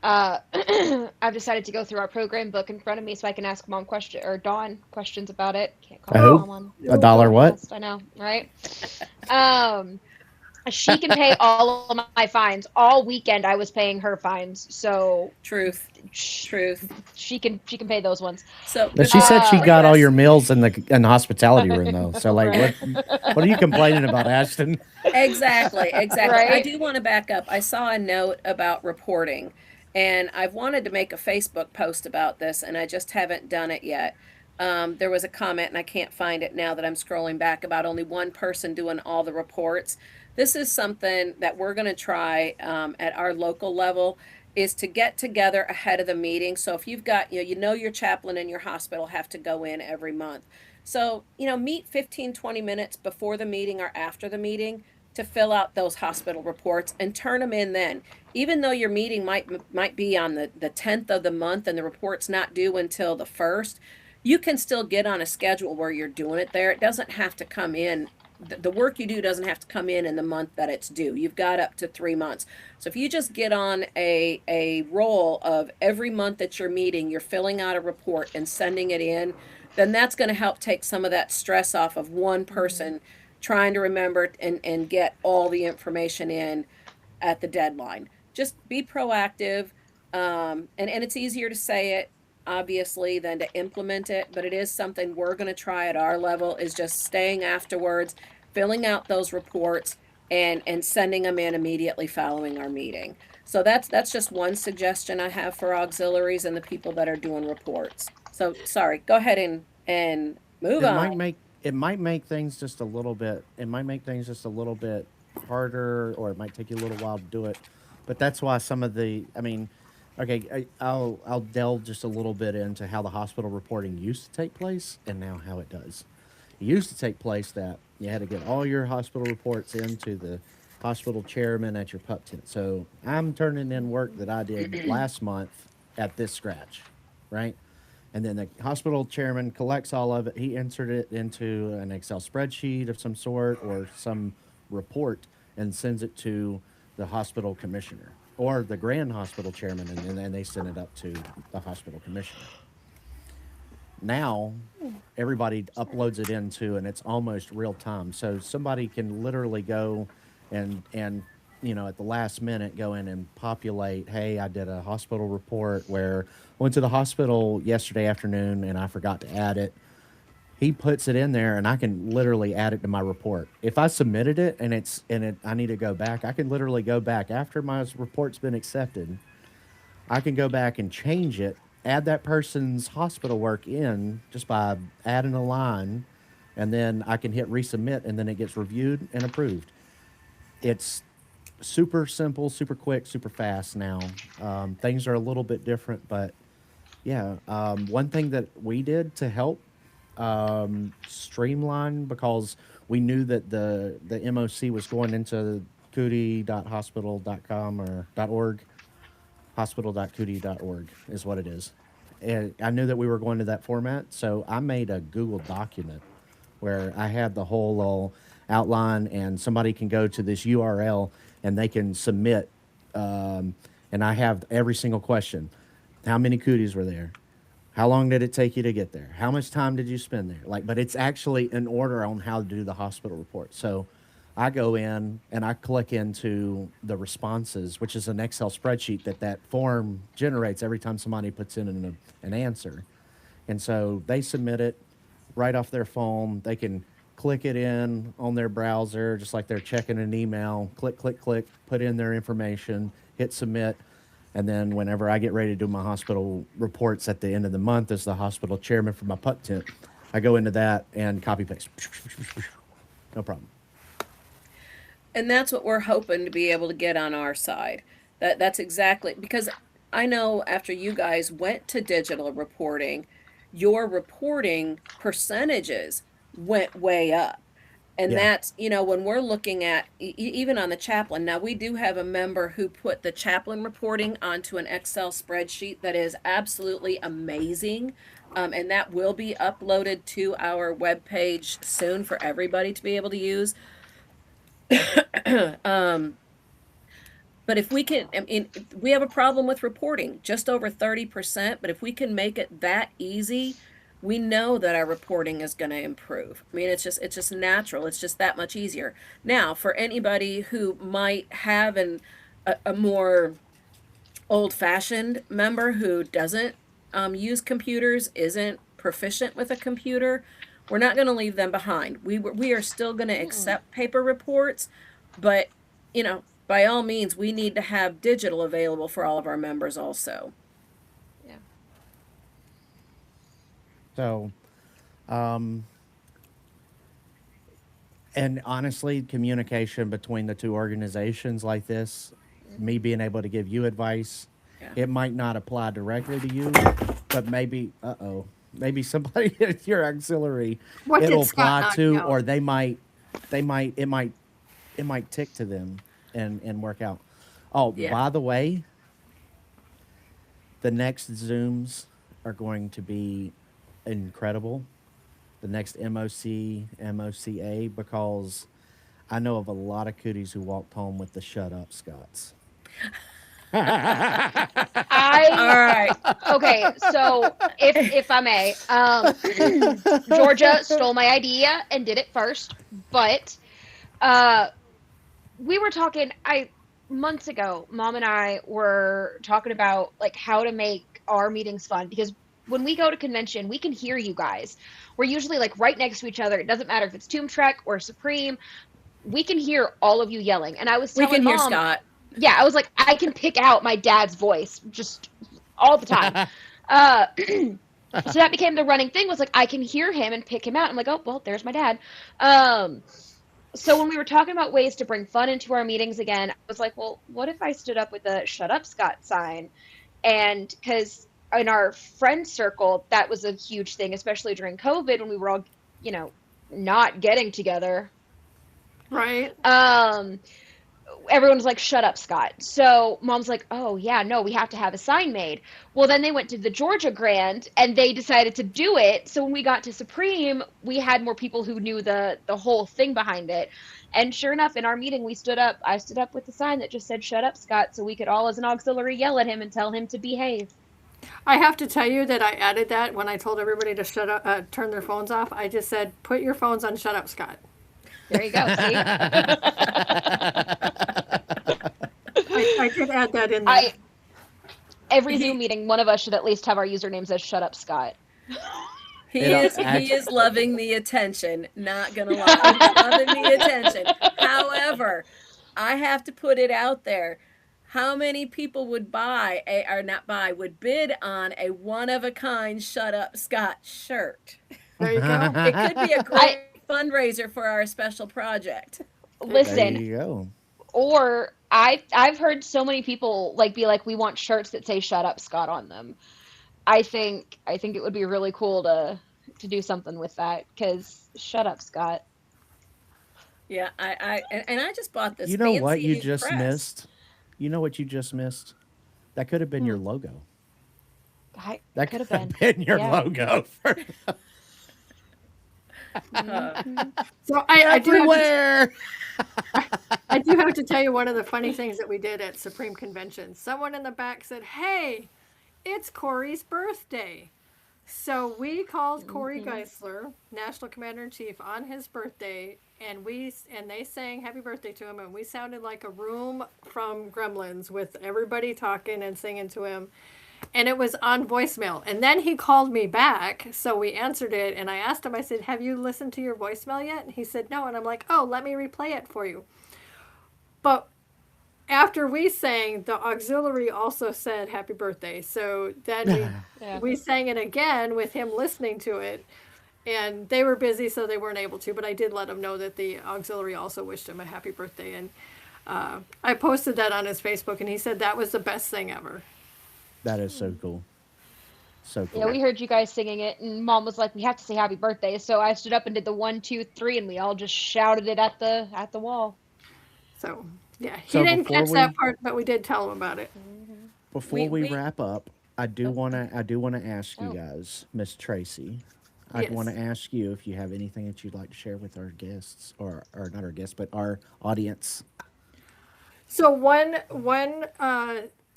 I've decided to go through our program book in front of me so I can ask Mom Dawn questions about it. Can't call I her hope. Mom on $1 what? podcast, I know, right? She can pay all of my fines. All weekend I was paying her fines, so Truth. she can pay those ones. So But she said she got all your meals in the hospitality room though. So like, Right. what are you complaining about, Ashton? Exactly. Right? I do want to back up. I saw a note about reporting, and I've wanted to make a Facebook post about this, and I just haven't done it yet. There was a comment, and I can't find it now that I'm scrolling back, about only one person doing all the reports. This is something that we're going to try at our local level, is to get together ahead of the meeting. So if you've got, your chaplain in your hospital have to go in every month. So, meet 15, 20 minutes before the meeting or after the meeting to fill out those hospital reports and turn them in then. Even though your meeting might be on the 10th of the month and the report's not due until the 1st, you can still get on a schedule where you're doing it there. It doesn't have to come in. The work you do doesn't have to come in the month that it's due. You've got up to 3 months. So if you just get on a roll of every month that you're meeting, you're filling out a report and sending it in, then that's going to help take some of that stress off of one person trying to remember and get all the information in at the deadline. Just be proactive. And it's easier to say it, obviously, than to implement it, but it is something we're going to try at our level, is just staying afterwards, filling out those reports, and sending them in immediately following our meeting. So that's just one suggestion I have for auxiliaries and the people that are doing reports. So sorry, go ahead and move on. It might make things just a little bit. It might make things just a little bit harder, or it might take you a little while to do it. But that's why some of the. I mean, okay, I'll delve just a little bit into how the hospital reporting used to take place and now how it does. It used to take place that you had to get all your hospital reports into the hospital chairman at your pup tent. So I'm turning in work that I did last month at this scratch, right? And then the hospital chairman collects all of it. He entered it into an Excel spreadsheet of some sort or some report and sends it to the hospital commissioner or the grand hospital chairman, and then they send it up to the hospital commissioner. Now, everybody uploads it into, and it's almost real time. So somebody can literally go and at the last minute go in and populate, hey, I did a hospital report where I went to the hospital yesterday afternoon and I forgot to add it. He puts it in there and I can literally add it to my report. If I submitted it and I need to go back, I can literally go back after my report's been accepted. I can go back and change it, add that person's hospital work in just by adding a line, and then I can hit resubmit, and then it gets reviewed and approved. It's super simple, super quick, super fast now. Things are a little bit different, but yeah. One thing that we did to help streamline, because we knew that the MOC was going into cootie.hospital.com or .org, hospital.cootie.org is what it is. And I knew that we were going to that format, so I made a Google document where I had the whole little outline, and somebody can go to this URL and they can submit. And I have every single question. How many cooties were there? How long did it take you to get there? How much time did you spend there? But it's actually an order on how to do the hospital report. So I go in and I click into the responses, which is an Excel spreadsheet that form generates every time somebody puts in an answer. And so they submit it right off their phone. They can click it in on their browser, just like they're checking an email. Click, click, click, put in their information, hit submit. And then whenever I get ready to do my hospital reports at the end of the month as the hospital chairman for my Pup Tent, I go into that and copy paste. No problem. And that's what we're hoping to be able to get on our side. That's exactly because I know after you guys went to digital reporting, your reporting percentages went way up. And Yeah. that's, when we're looking at even on the chaplain. Now, we do have a member who put the chaplain reporting onto an Excel spreadsheet that is absolutely amazing. And that will be uploaded to our webpage soon for everybody to be able to use. But if we can, we have a problem with reporting, just over 30%. But if we can make it that easy, we know that our reporting is going to improve. I mean, it's just natural. It's just that much easier. Now, for anybody who might have a more old-fashioned member who doesn't use computers, isn't proficient with a computer, we're not going to leave them behind. We are still going to accept paper reports, but by all means, we need to have digital available for all of our members also. Yeah. So, and honestly, communication between the two organizations like this, me being able to give you advice, it might not apply directly to you, but maybe, maybe somebody at your auxiliary it'll apply to, or it might tick to them and work out. Oh, by the way, the next Zooms are going to be incredible. The next MOC, MOCA, because I know of a lot of cooties who walked home with the shut up Scots. All right. Okay, so if I may, Georgia stole my idea and did it first, but we were talking months ago. Mom and I were talking about like how to make our meetings fun, because when we go to convention, we can hear you guys. We're usually like right next to each other. It doesn't matter if it's Tomb Trek or Supreme. We can hear all of you yelling. And I was telling Mom, hear Scott. Yeah, I was like, I can pick out my dad's voice just all the time. So that became the running thing, was like, I can hear him and pick him out. I'm like, oh, well, there's my dad. So when we were talking about ways to bring fun into our meetings again, I was like, well, what if I stood up with a shut up Scott sign? And because in our friend circle, that was a huge thing, especially during COVID when we were all, not getting together. Right. Everyone was like, shut up, Scott. So Mom's like, oh, yeah, no, we have to have a sign made. Well, then they went to the Georgia Grand and they decided to do it. So when we got to Supreme, we had more people who knew the whole thing behind it. And sure enough, in our meeting, I stood up with the sign that just said, shut up, Scott, so we could all as an auxiliary yell at him and tell him to behave. I have to tell you that I added that when I told everybody to shut up, turn their phones off. I just said, put your phones on shut up, Scott. There you go. See? I did add that in there. Every Zoom meeting, one of us should at least have our usernames as shut up, Scott. He is loving the attention. Not gonna lie, he's loving the attention. However, I have to put it out there. How many people would bid on a one-of-a-kind Shut Up Scott shirt? There you go. It could be a great fundraiser for our special project. Listen, There you go. Or I've heard so many people be like, we want shirts that say "Shut Up, Scott" on them. I think it would be really cool to do something with that, because shut up, Scott. Yeah, I just bought this. You know what you fancy just press. missed? You know what you just missed? That could have been your logo. That could have been your logo. So I do Everywhere. I do have to tell you one of the funny things that we did at Supreme Convention. Someone in the back said, hey, it's Corey's birthday. So we called Corey Geisler, National Commander-in-Chief, on his birthday, and they sang happy birthday to him, and we sounded like a room from Gremlins with everybody talking and singing to him. And it was on voicemail. And then he called me back, so we answered it, and I asked him, I said, have you listened to your voicemail yet? And he said, no. And I'm like, oh, let me replay it for you. But after we sang, the auxiliary also said happy birthday. So then Yeah. we sang it again with him listening to it. And they were busy, so they weren't able to. But I did let him know that the auxiliary also wished him a happy birthday. And I posted that on his Facebook, and he said that was the best thing ever. That is so cool. So cool. Yeah, we heard you guys singing it, and Mom was like, "We have to say happy birthday." So I stood up and did the 1, 2, 3, and we all just shouted it at the wall. So yeah, he So didn't before catch we- that part, but we did tell him about it. Before we we- wrap up, I do wanna ask you guys, Miss Tracy. I'd Yes. want to ask you if you have anything that you'd like to share with our guests, or not our guests, but our audience. So one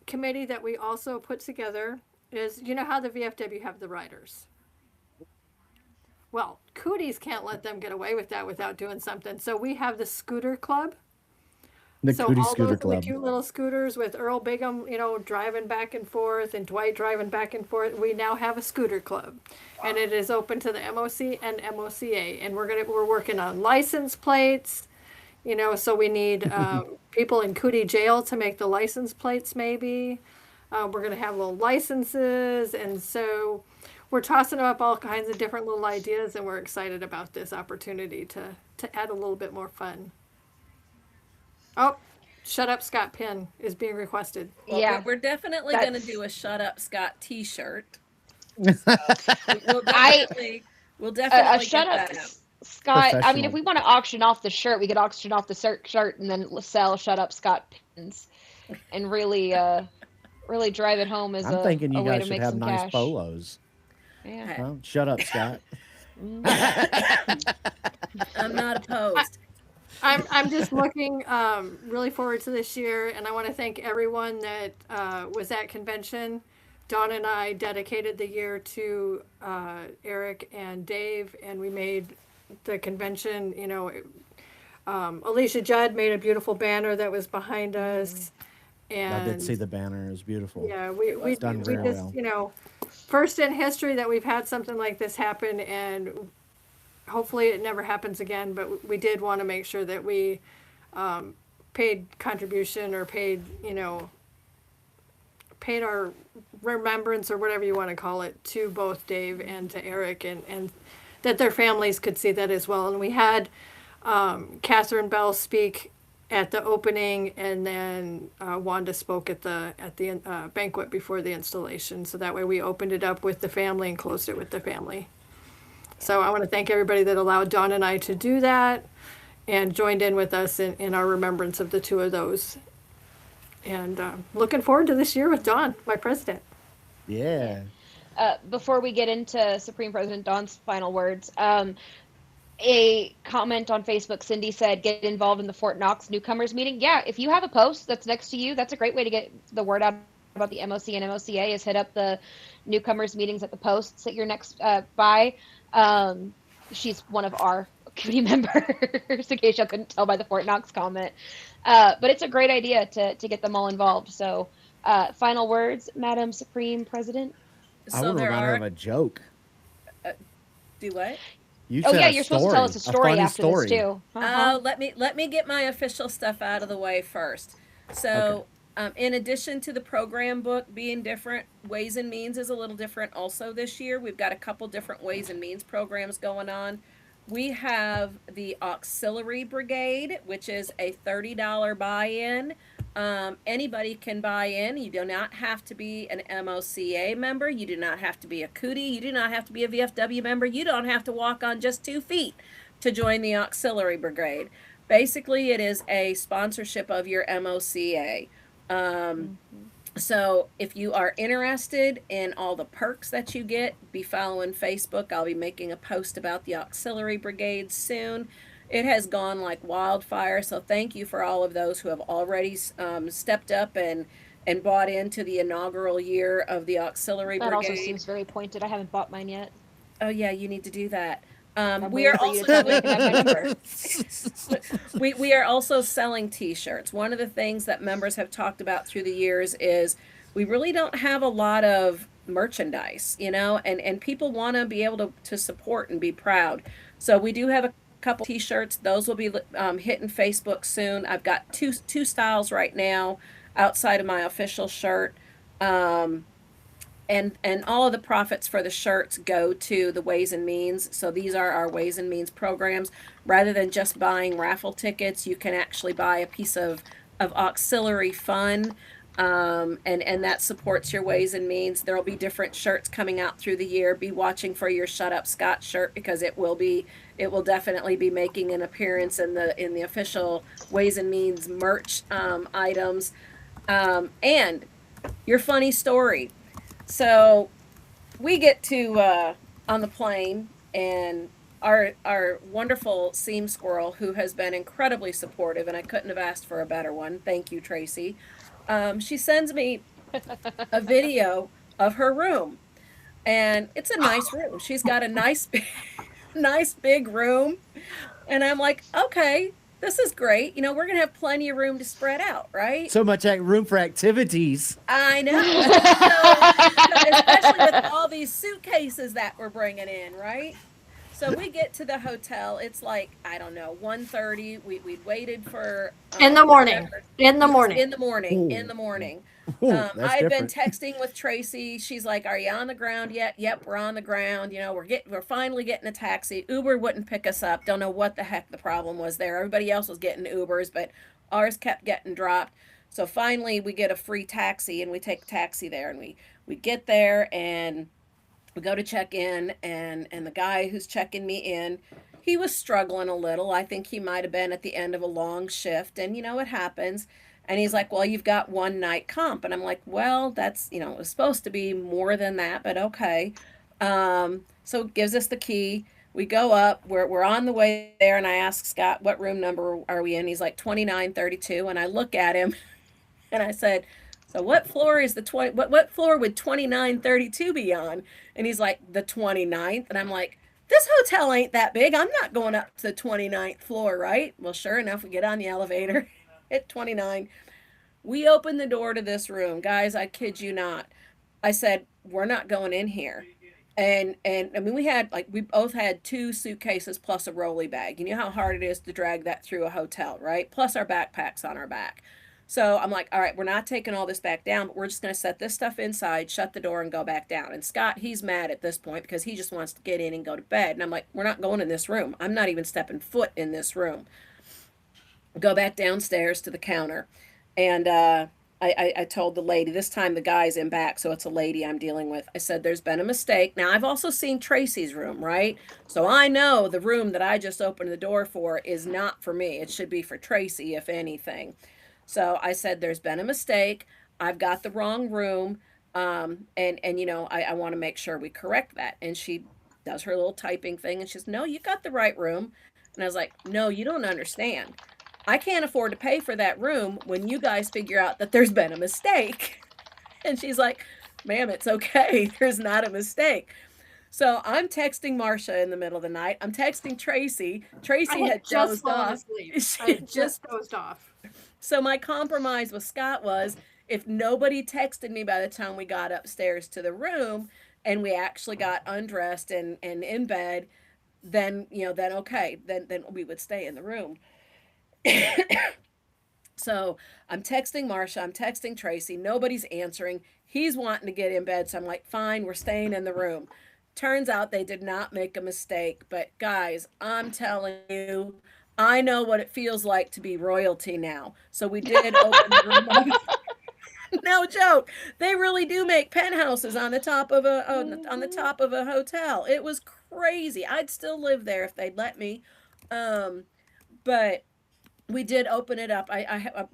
committee that we also put together is, you know how the VFW have the riders. Well, Cooties can't let them get away with that without doing something. So we have the scooter club. The So Cootie all Scooter those Club. cute little scooters with Earl Bigham, driving back and forth, and Dwight driving back and forth. We now have a scooter club, and it is open to the MOC and MOCA. And we're working on license plates. So we need people in Cootie jail to make the license plates. Maybe we're gonna have little licenses, and so we're tossing up all kinds of different little ideas, and we're excited about this opportunity to add a little bit more fun. Oh, Shut Up Scott pin is being requested. Well, Yeah, we're definitely going to that's- do a Shut Up Scott T-shirt. I- We'll a definitely shut get up, that up. Scott. I mean, Professional. if we want to auction off the shirt, we could auction off the shirt and then sell "Shut Up, Scott" pins, and really drive it home as I'm a, thinking a you way guys to should make have some nice cash. polos. Yeah. Well, shut up, Scott. I'm not opposed. I'm just looking really forward to this year, and I want to thank everyone that was at convention. Dawn and I dedicated the year to Eric and Dave, and we made the convention. Alicia Judd made a beautiful banner that was behind us, and I did see the banner. It was beautiful. yeah, we done we very just well. first in history that we've had something like this happen, and hopefully it never happens again. But we did want to make sure that we paid contribution, or paid our remembrance, or whatever you want to call it, to both Dave and to Eric, and that their families could see that as well. And we had Catherine Bell speak at the opening, and then Wanda spoke at the banquet before the installation. So that way we opened it up with the family and closed it with the family. So I want to thank everybody that allowed Dawn and I to do that, and joined in with us in our remembrance of the two of those. And looking forward to this year with Dawn, my president. Yeah. Before we get into Supreme President Don's final words, a comment on Facebook, Cindy said, "Get involved in the Fort Knox newcomers meeting." Yeah, if you have a post that's next to you, that's a great way to get the word out about the MOC and MOCA. Is hit up the newcomers meetings at the posts that you're next by. She's one of our committee members, in case y'all couldn't tell by the Fort Knox comment. But it's a great idea to get them all involved. So, final words, Madam Supreme President. I So would there remind her are. of a joke. Do what? You Oh said yeah, a you're supposed to tell us a story funny after story. this too. Uh-huh. Oh, let me get my official stuff out of the way first. So, in addition to the program book being different, Ways and Means is a little different also this year. We've got a couple different Ways and Means programs going on. We have the Auxiliary Brigade, which is a $30 buy-in. Anybody can buy in. You do not have to be an MOCA member. You do not have to be a Cootie. You do not have to be a VFW member. You don't have to walk on just 2 feet to join the Auxiliary Brigade. Basically, it is a sponsorship of your MOCA. So if you are interested in all the perks that you get, be following Facebook. I'll be making a post about the Auxiliary Brigade soon. It has gone like wildfire, so thank you for all of those who have already stepped up and bought into the inaugural year of the Auxiliary That also Brigade. seems very pointed. I haven't bought mine yet. Oh yeah, you need to do that. I'm We waiting are for you also to tell me I can have my number. we are also selling t-shirts. One of the things that members have talked about through the years is we really don't have a lot of merchandise, and people want to be able to support and be proud. So we do have a couple t-shirts. Those will be hitting Facebook soon. I've got two styles right now outside of my official shirt. Um, and all of the profits for the shirts go to the Ways and Means. So these are our Ways and Means programs. Rather than just buying raffle tickets, you can actually buy a piece of auxiliary fun, and that supports your Ways and Means. There'll be different shirts coming out through the year. Be watching for your Shut Up Scott shirt, because it will definitely be making an appearance in the official Ways and Means merch items. And your funny story. So we get to on the plane, and our wonderful seam squirrel, who has been incredibly supportive, and I couldn't have asked for a better one. Thank you, Tracy. She sends me a video of her room, and it's a nice room. She's got a nice big room, and I'm like, okay, this is great. You know, we're gonna have plenty of room to spread out, right? So much room for activities. I know. So, especially with all these suitcases that we're bringing in, right? So we get to the hotel. It's like, I don't know, 1:30. We'd waited for in the morning. In the morning. In the morning. Ooh. In the morning. Ooh, I had been different. texting with Tracy. She's like, "Are you on the ground yet?" Yep, we're on the ground. You know, we're finally getting a taxi. Uber wouldn't pick us up. Don't know what the heck the problem was there. Everybody else was getting Ubers, but ours kept getting dropped. So finally we get a free taxi, and we take a taxi there, and we get there, and we go to check in, and the guy who's checking me in, he was struggling a little. I think he might have been at the end of a long shift, and you know, it happens. And he's like, "Well, you've got one night comp." And I'm like, "Well, that's, you know, it was supposed to be more than that, but okay." So gives us the key. We go up, we're on the way there, and I ask Scott, "What room number are we in?" He's like, 2932. And I look at him and I said, "So what floor is what floor would 2932 be on?" And he's like, "The 29th." And I'm like, "This hotel ain't that big. I'm not going up to the 29th floor, right?" Well, sure enough, we get on the elevator at 29. We open the door to this room. Guys, I kid you not. I said, "We're not going in here." And I mean, we both had 2 suitcases plus a rolly bag. You know how hard it is to drag that through a hotel, right? Plus our backpacks on our back. So I'm like, all right, we're not taking all this back down, but we're just going to set this stuff inside, shut the door, and go back down. And Scott, he's mad at this point because he just wants to get in and go to bed. And I'm like, we're not going in this room. I'm not even stepping foot in this room. Go back downstairs to the counter. And I told the lady, this time the guy's in back, so it's a lady I'm dealing with. I said, "There's been a mistake." Now, I've also seen Tracy's room, right? So I know the room that I just opened the door for is not for me. It should be for Tracy, if anything. So I said, "There's been a mistake. I've got the wrong room. And you know, I want to make sure we correct that." And she does her little typing thing, and she says, "No, you got the right room." And I was like, "No, you don't understand. I can't afford to pay for that room when you guys figure out that there's been a mistake." And she's like, "Ma'am, it's okay. There's not a mistake." So I'm texting Marcia in the middle of the night. I'm texting Tracy. Tracy had just dozed off. I had just dozed off. So my compromise with Scott was, if nobody texted me by the time we got upstairs to the room and we actually got undressed and in bed, then, you know, then okay, then we would stay in the room. So I'm texting Marcia, I'm texting Tracy, nobody's answering. He's wanting to get in bed, so I'm like, fine, we're staying in the room. Turns out they did not make a mistake, but guys, I'm telling you, I know what it feels like to be royalty now. So we did open the room up. No joke. They really do make penthouses on the top of a hotel. It was crazy. I'd still live there if they'd let me. But we did open it up.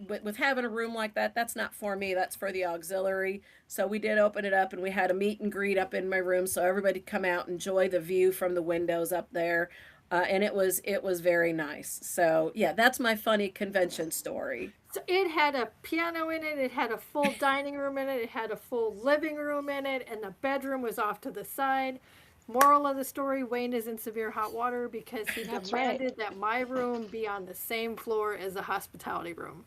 With having a room like that, that's not for me. That's for the auxiliary. So we did open it up, and we had a meet and greet up in my room, so everybody could come out and enjoy the view from the windows up there. And it was very nice. So yeah, that's my funny convention story. So it had a piano in it. It had a full dining room in it. It had a full living room in it, and the bedroom was off to the side. Moral of the story, Wayne is in severe hot water because he demanded that my room be on the same floor as the hospitality room.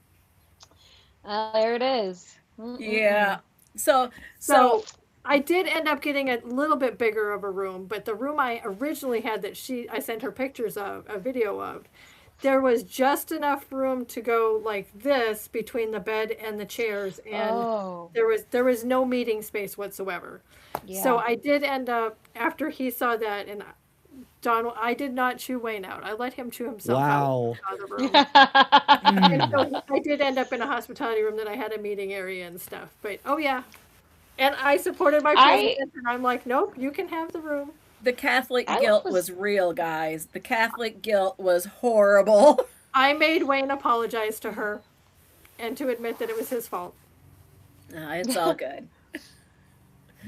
There it is. Yeah. So I did end up getting a little bit bigger of a room, but the room I originally had that I sent her pictures of, a video of, there was just enough room to go like this between the bed and the chairs, and Oh, there was no meeting space whatsoever. So yeah. I did end up, after he saw that, and Don, I did not chew Wayne out. I let him chew himself Wow. out of the room. And so I did end up in a hospitality room that I had a meeting area and stuff. But oh yeah, and I supported my I president, and I'm like, nope, you can have the room. The Catholic I guilt was was real, guys. The Catholic guilt was horrible. I made Wayne apologize to her and to admit that it was his fault. It's all good.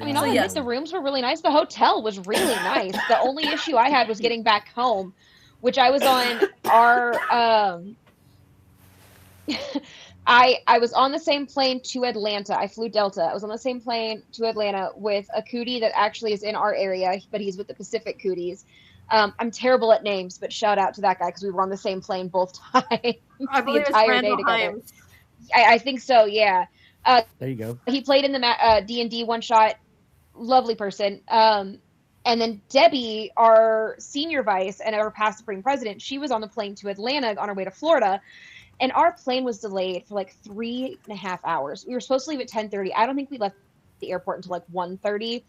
I mean, So, I'll yes. admit the rooms were really nice. The hotel was really nice. The only issue I had was getting back home, which I was on our I was on the same plane to Atlanta. I flew Delta. I was on the same plane to Atlanta with a Cootie that actually is in our area, but he's with the Pacific Cooties. I'm terrible at names, but shout out to that guy because we were on the same plane both times I the believe it's entire day Randall together. Himes. I think so, yeah. There you go. He played in the D&D one shot. Lovely person. And then Debbie, our senior vice and our past Supreme President, she was on the plane to Atlanta on her way to Florida. And our plane was delayed for like 3.5 hours. We were supposed to leave at 10:30. I don't think we left the airport until like 1:30.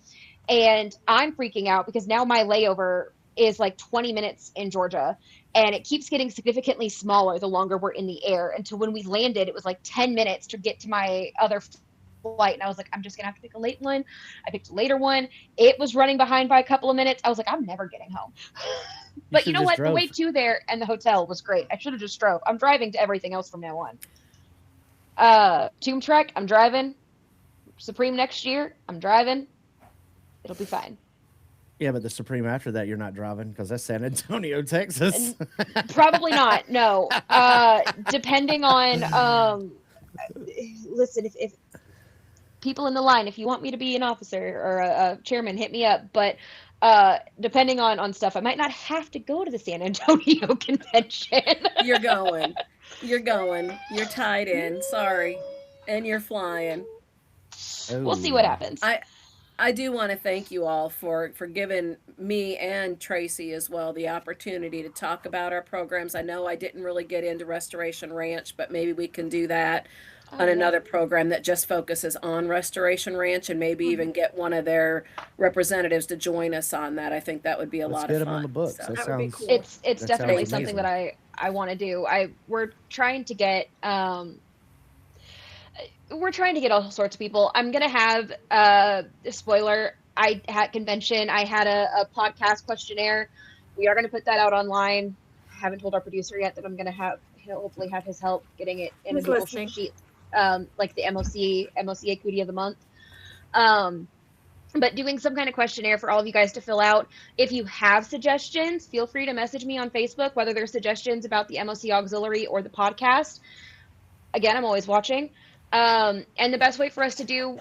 And I'm freaking out because now my layover is like 20 minutes in Georgia. And it keeps getting significantly smaller the longer we're in the air. Until when we landed, it was like 10 minutes to get to my other flight. And I was like, I'm just going to have to pick a late one. I picked a later one. It was running behind by a couple of minutes. I was like, I'm never getting home. But you know what? The way to there and the hotel was great. I should have just drove. I'm driving to everything else from now on. Tomb Trek, I'm driving. Supreme next year, I'm driving. It'll be fine. Yeah, but the Supreme after that, you're not driving because that's San Antonio, Texas. Probably not. No. Depending on, listen, if people in the line, if you want me to be an officer or a chairman, hit me up. But depending on stuff, I might not have to go to the San Antonio convention. You're going. You're going. You're tied in. Sorry. And you're flying. We'll see what happens. I do want to thank you all for giving me and Tracy as well the opportunity to talk about our programs. I know I didn't really get into Restoration Ranch, but maybe we can do that on another program that just focuses on Restoration Ranch, and maybe even get one of their representatives to join us on that. I think that would be a lot of Let's fun. get them on the books. So. That That would be sounds. cool. It's That definitely sounds something amazing. that I want to do. We're trying to get all sorts of people. I'm gonna have spoiler. I had convention. I had a podcast questionnaire. We are gonna put that out online. I haven't told our producer yet that I'm gonna hopefully have his help getting it in a Who's Google listening? sheet, like the MOC Cootie of the month. But doing some kind of questionnaire for all of you guys to fill out. If you have suggestions, feel free to message me on Facebook, whether they're suggestions about the MOC Auxiliary or the podcast. Again, I'm always watching. And the best way for us to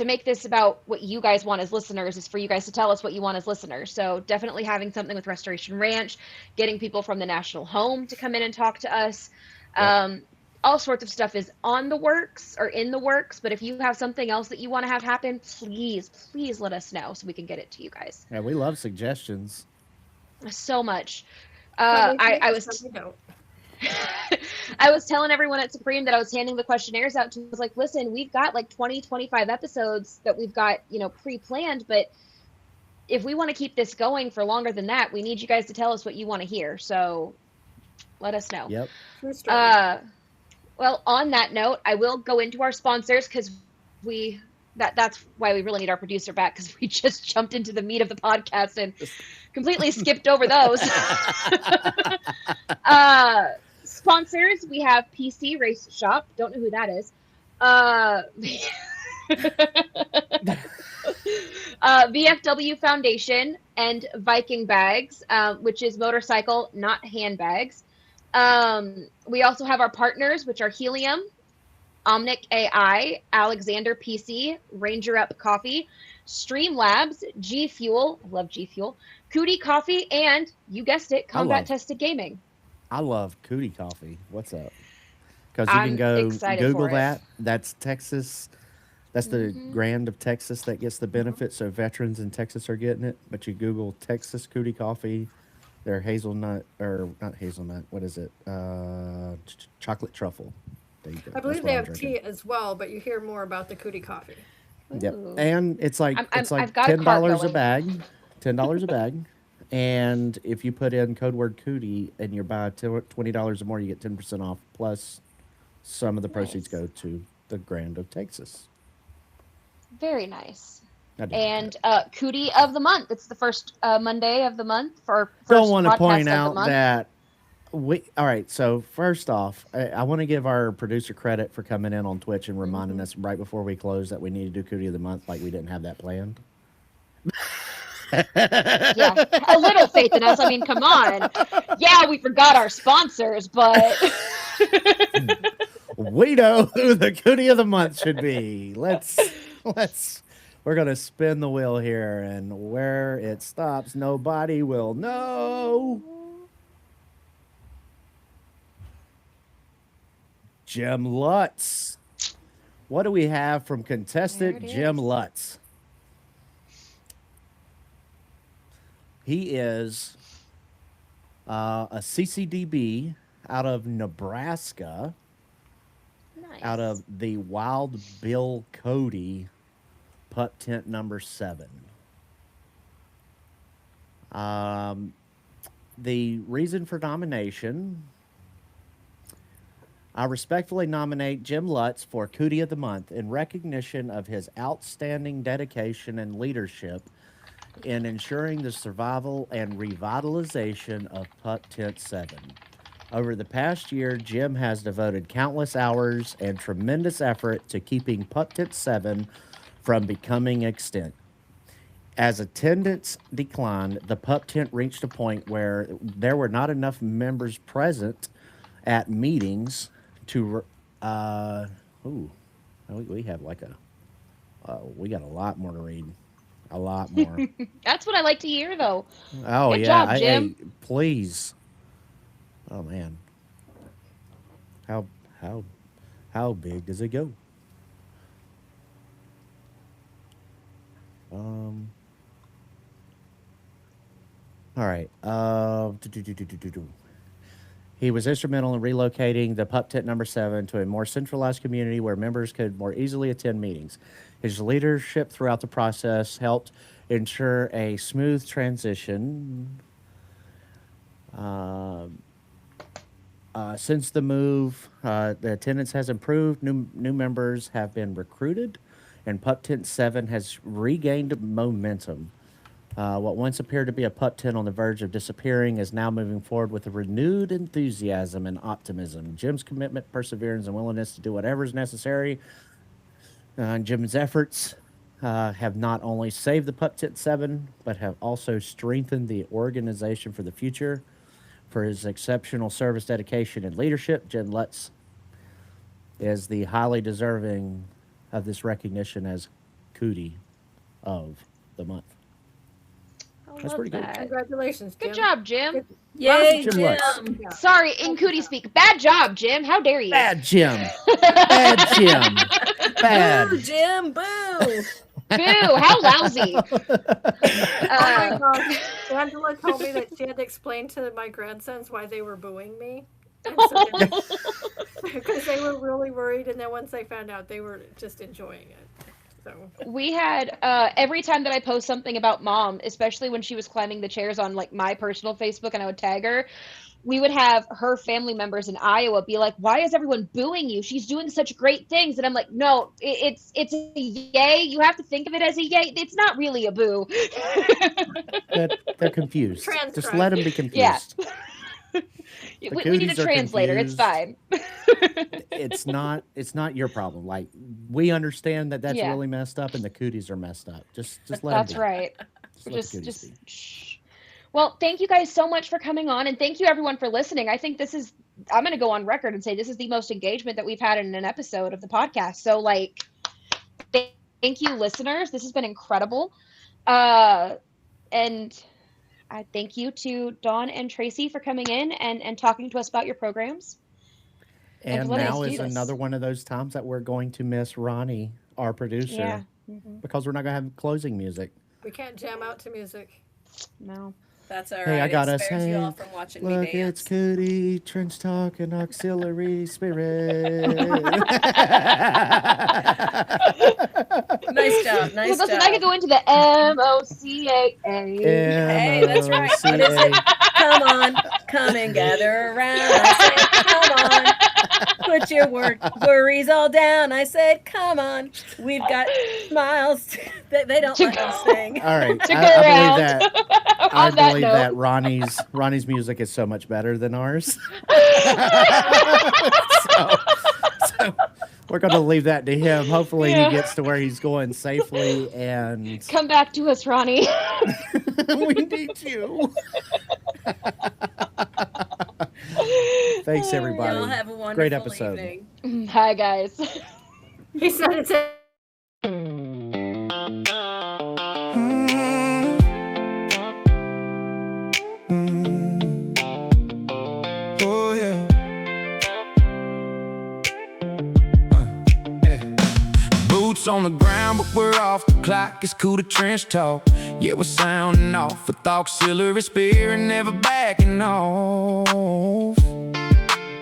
make this about what you guys want as listeners is for you guys to tell us what you want as listeners. So definitely having something with Restoration Ranch, getting people from the National Home to come in and talk to us. All sorts of stuff is on the works or in the works. But if you have something else that you want to have happen, please let us know so we can get it to you guys. Yeah, we love suggestions. So much. Some we I do, was some we don't. I was telling everyone at Supreme that I was handing the questionnaires out to. I was like, listen, we've got like 25 episodes that we've got, pre-planned, but if we want to keep this going for longer than that, we need you guys to tell us what you want to hear. So let us know. Yep. True story. Well, on that note, I will go into our sponsors because that's why we really need our producer back, because we just jumped into the meat of the podcast and completely skipped over those. Sponsors, we have PC Race Shop. Don't know who that is. VFW Foundation and Viking Bags, which is motorcycle, not handbags. We also have our partners, which are Helium, Omnic AI, Alexander PC, Ranger Up Coffee, Streamlabs, G Fuel, I love G Fuel, Cootie Coffee, and you guessed it, Combat Tested Gaming. I love Cootie Coffee. What's up? Because you I'm can go excited Google for it. that. That's Texas That's the Grand of Texas that gets the benefit. So veterans in Texas are getting it. But you Google Texas Cootie Coffee, their hazelnut, or not hazelnut, what is it? Chocolate truffle. There you go. I believe they have tea as well, but you hear more about the Cootie coffee. Yep. And it's like I've got a cart $10 a going. bag. $10 a bag. And if you put in code word Cootie and you buy $20 or more, you get 10% off. Plus, some of the proceeds go to the Grand of Texas. Very nice. And Cootie of the month. It's the first Monday of the month for first don't want to podcast point of the out month. that all right. So first off, I want to give our producer credit for coming in on Twitch and reminding us right before we close that we need to do Cootie of the month. Like we didn't have that planned. Yeah, a little faith in us. I mean, come on. Yeah, we forgot our sponsors, but We know who the Cootie of the month should be. Let's. We're gonna spin the wheel here, and where it stops, nobody will know. Jim Lutz. What do we have from contestant Jim Lutz? He is a CCDB out of Nebraska, nice. out of the Wild Bill Cody Pup Tent number 7. The reason for nomination, I respectfully nominate Jim Lutz for Cootie of the Month in recognition of his outstanding dedication and leadership in ensuring the survival and revitalization of Pup Tent 7. Over the past year, Jim has devoted countless hours and tremendous effort to keeping Pup Tent 7 from becoming extinct. As attendance declined, the Pup Tent reached a point where there were not enough members present at meetings to we have like we got a lot more to read. A lot more. That's what I like to hear, though. Oh, Good yeah. job, Jim. Please. Oh, man. How big does it go? All right. He was instrumental in relocating the Pup Tent number 7 to a more centralized community where members could more easily attend meetings. His leadership throughout the process helped ensure a smooth transition. Since the move, the attendance has improved. New members have been recruited, and Pup Tent 7 has regained momentum. What once appeared to be a pup tent on the verge of disappearing is now moving forward with a renewed enthusiasm and optimism. Jim's commitment, perseverance, and willingness to do whatever is necessary. Jim's efforts have not only saved the Pup Tent 7, but have also strengthened the organization for the future. For his exceptional service, dedication, and leadership, Jim Lutz is the highly deserving of this recognition as Cootie of the Month. That's pretty good. Congratulations, Jim. Good job, Jim. Yay, Jim Jim. Lutz. Sorry, in Cootie speak. Bad job, Jim. How dare you? Bad Jim. Bad Jim. Bad. Boo, Jim. Boo. Boo, how lousy. Oh my gosh. Angela told me that she had to explain to my grandsons why they were booing me. Because they were really worried, and then once they found out, they were just enjoying it. So We had every time that I post something about Mom, especially when she was climbing the chairs on like my personal Facebook and I would tag her, we would have her family members in Iowa be like, why is everyone booing you? She's doing such great things. And I'm like, no, it's a yay. You have to think of it as a yay. It's not really a boo. They're confused. Transcribe. Just let them be confused. Yeah. We need cooties a are translator. It's fine. It's not your problem. Like, we understand that that's Yeah. really messed up and the cooties are messed up. Just let That's them be. right. Just let the cooties be. Shh. Well, thank you guys so much for coming on, and thank you everyone for listening. I think I'm going to go on record and say this is the most engagement that we've had in an episode of the podcast. So, like, thank you, listeners. This has been incredible. And I thank you to Dawn and Tracy for coming in and talking to us about your programs. And letting us now do is this. another one of those times that we're going to miss Ronnie our producer, Yeah. because we're not going to have closing music. We can't jam out to music. No. That's all right. Hey, I got it us. spares Hey, you all from watching me look, dance. it's Cootie, Trench Talk, and Auxiliary Spirit. Nice job. Nice Listen, job. I could go into the MOCA. Hey, that's right. What is it? Come on, come and gather around. I said, come on, put your worries all down. I said, come on, we've got smiles. They don't let us sing. All right, To go I around. believe that. I On that believe note. that Ronnie's music is so much better than ours. so we're going to leave that to him. Hopefully, Yeah. he gets to where he's going safely, and Come back to us, Ronnie. we need you. Thanks, everybody. Y'all have a wonderful Great episode. evening. Hi, guys. He said it's a Oh yeah. Boots on the ground, but we're off the clock. It's cool to trench talk. Yeah, we're sounding off with auxiliary spirit, never backing off.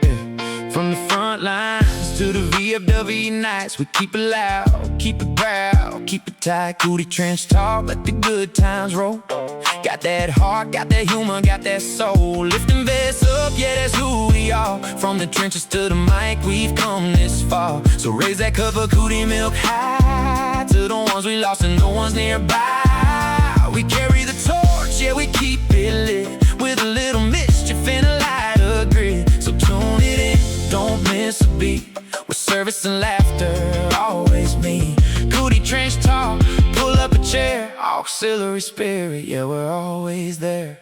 Yeah. From the front lines to the VFW nights, we keep it loud, keep it proud, keep it tight. Cootie trench talk, let the good times roll. Got that heart, got that humor, got that soul. Lifting vests up, yeah, that's who we are. From the trenches to the mic, we've come this far. So raise that cup of Cootie milk high to the ones we lost and no one's nearby. We carry the torch, yeah, we keep it lit with a little mischief and a lighter grit. So tune it in, don't miss a beat. With service and laughter, always me. Cootie trench talk, pull up a chair. Auxiliary spirit, yeah, we're always there.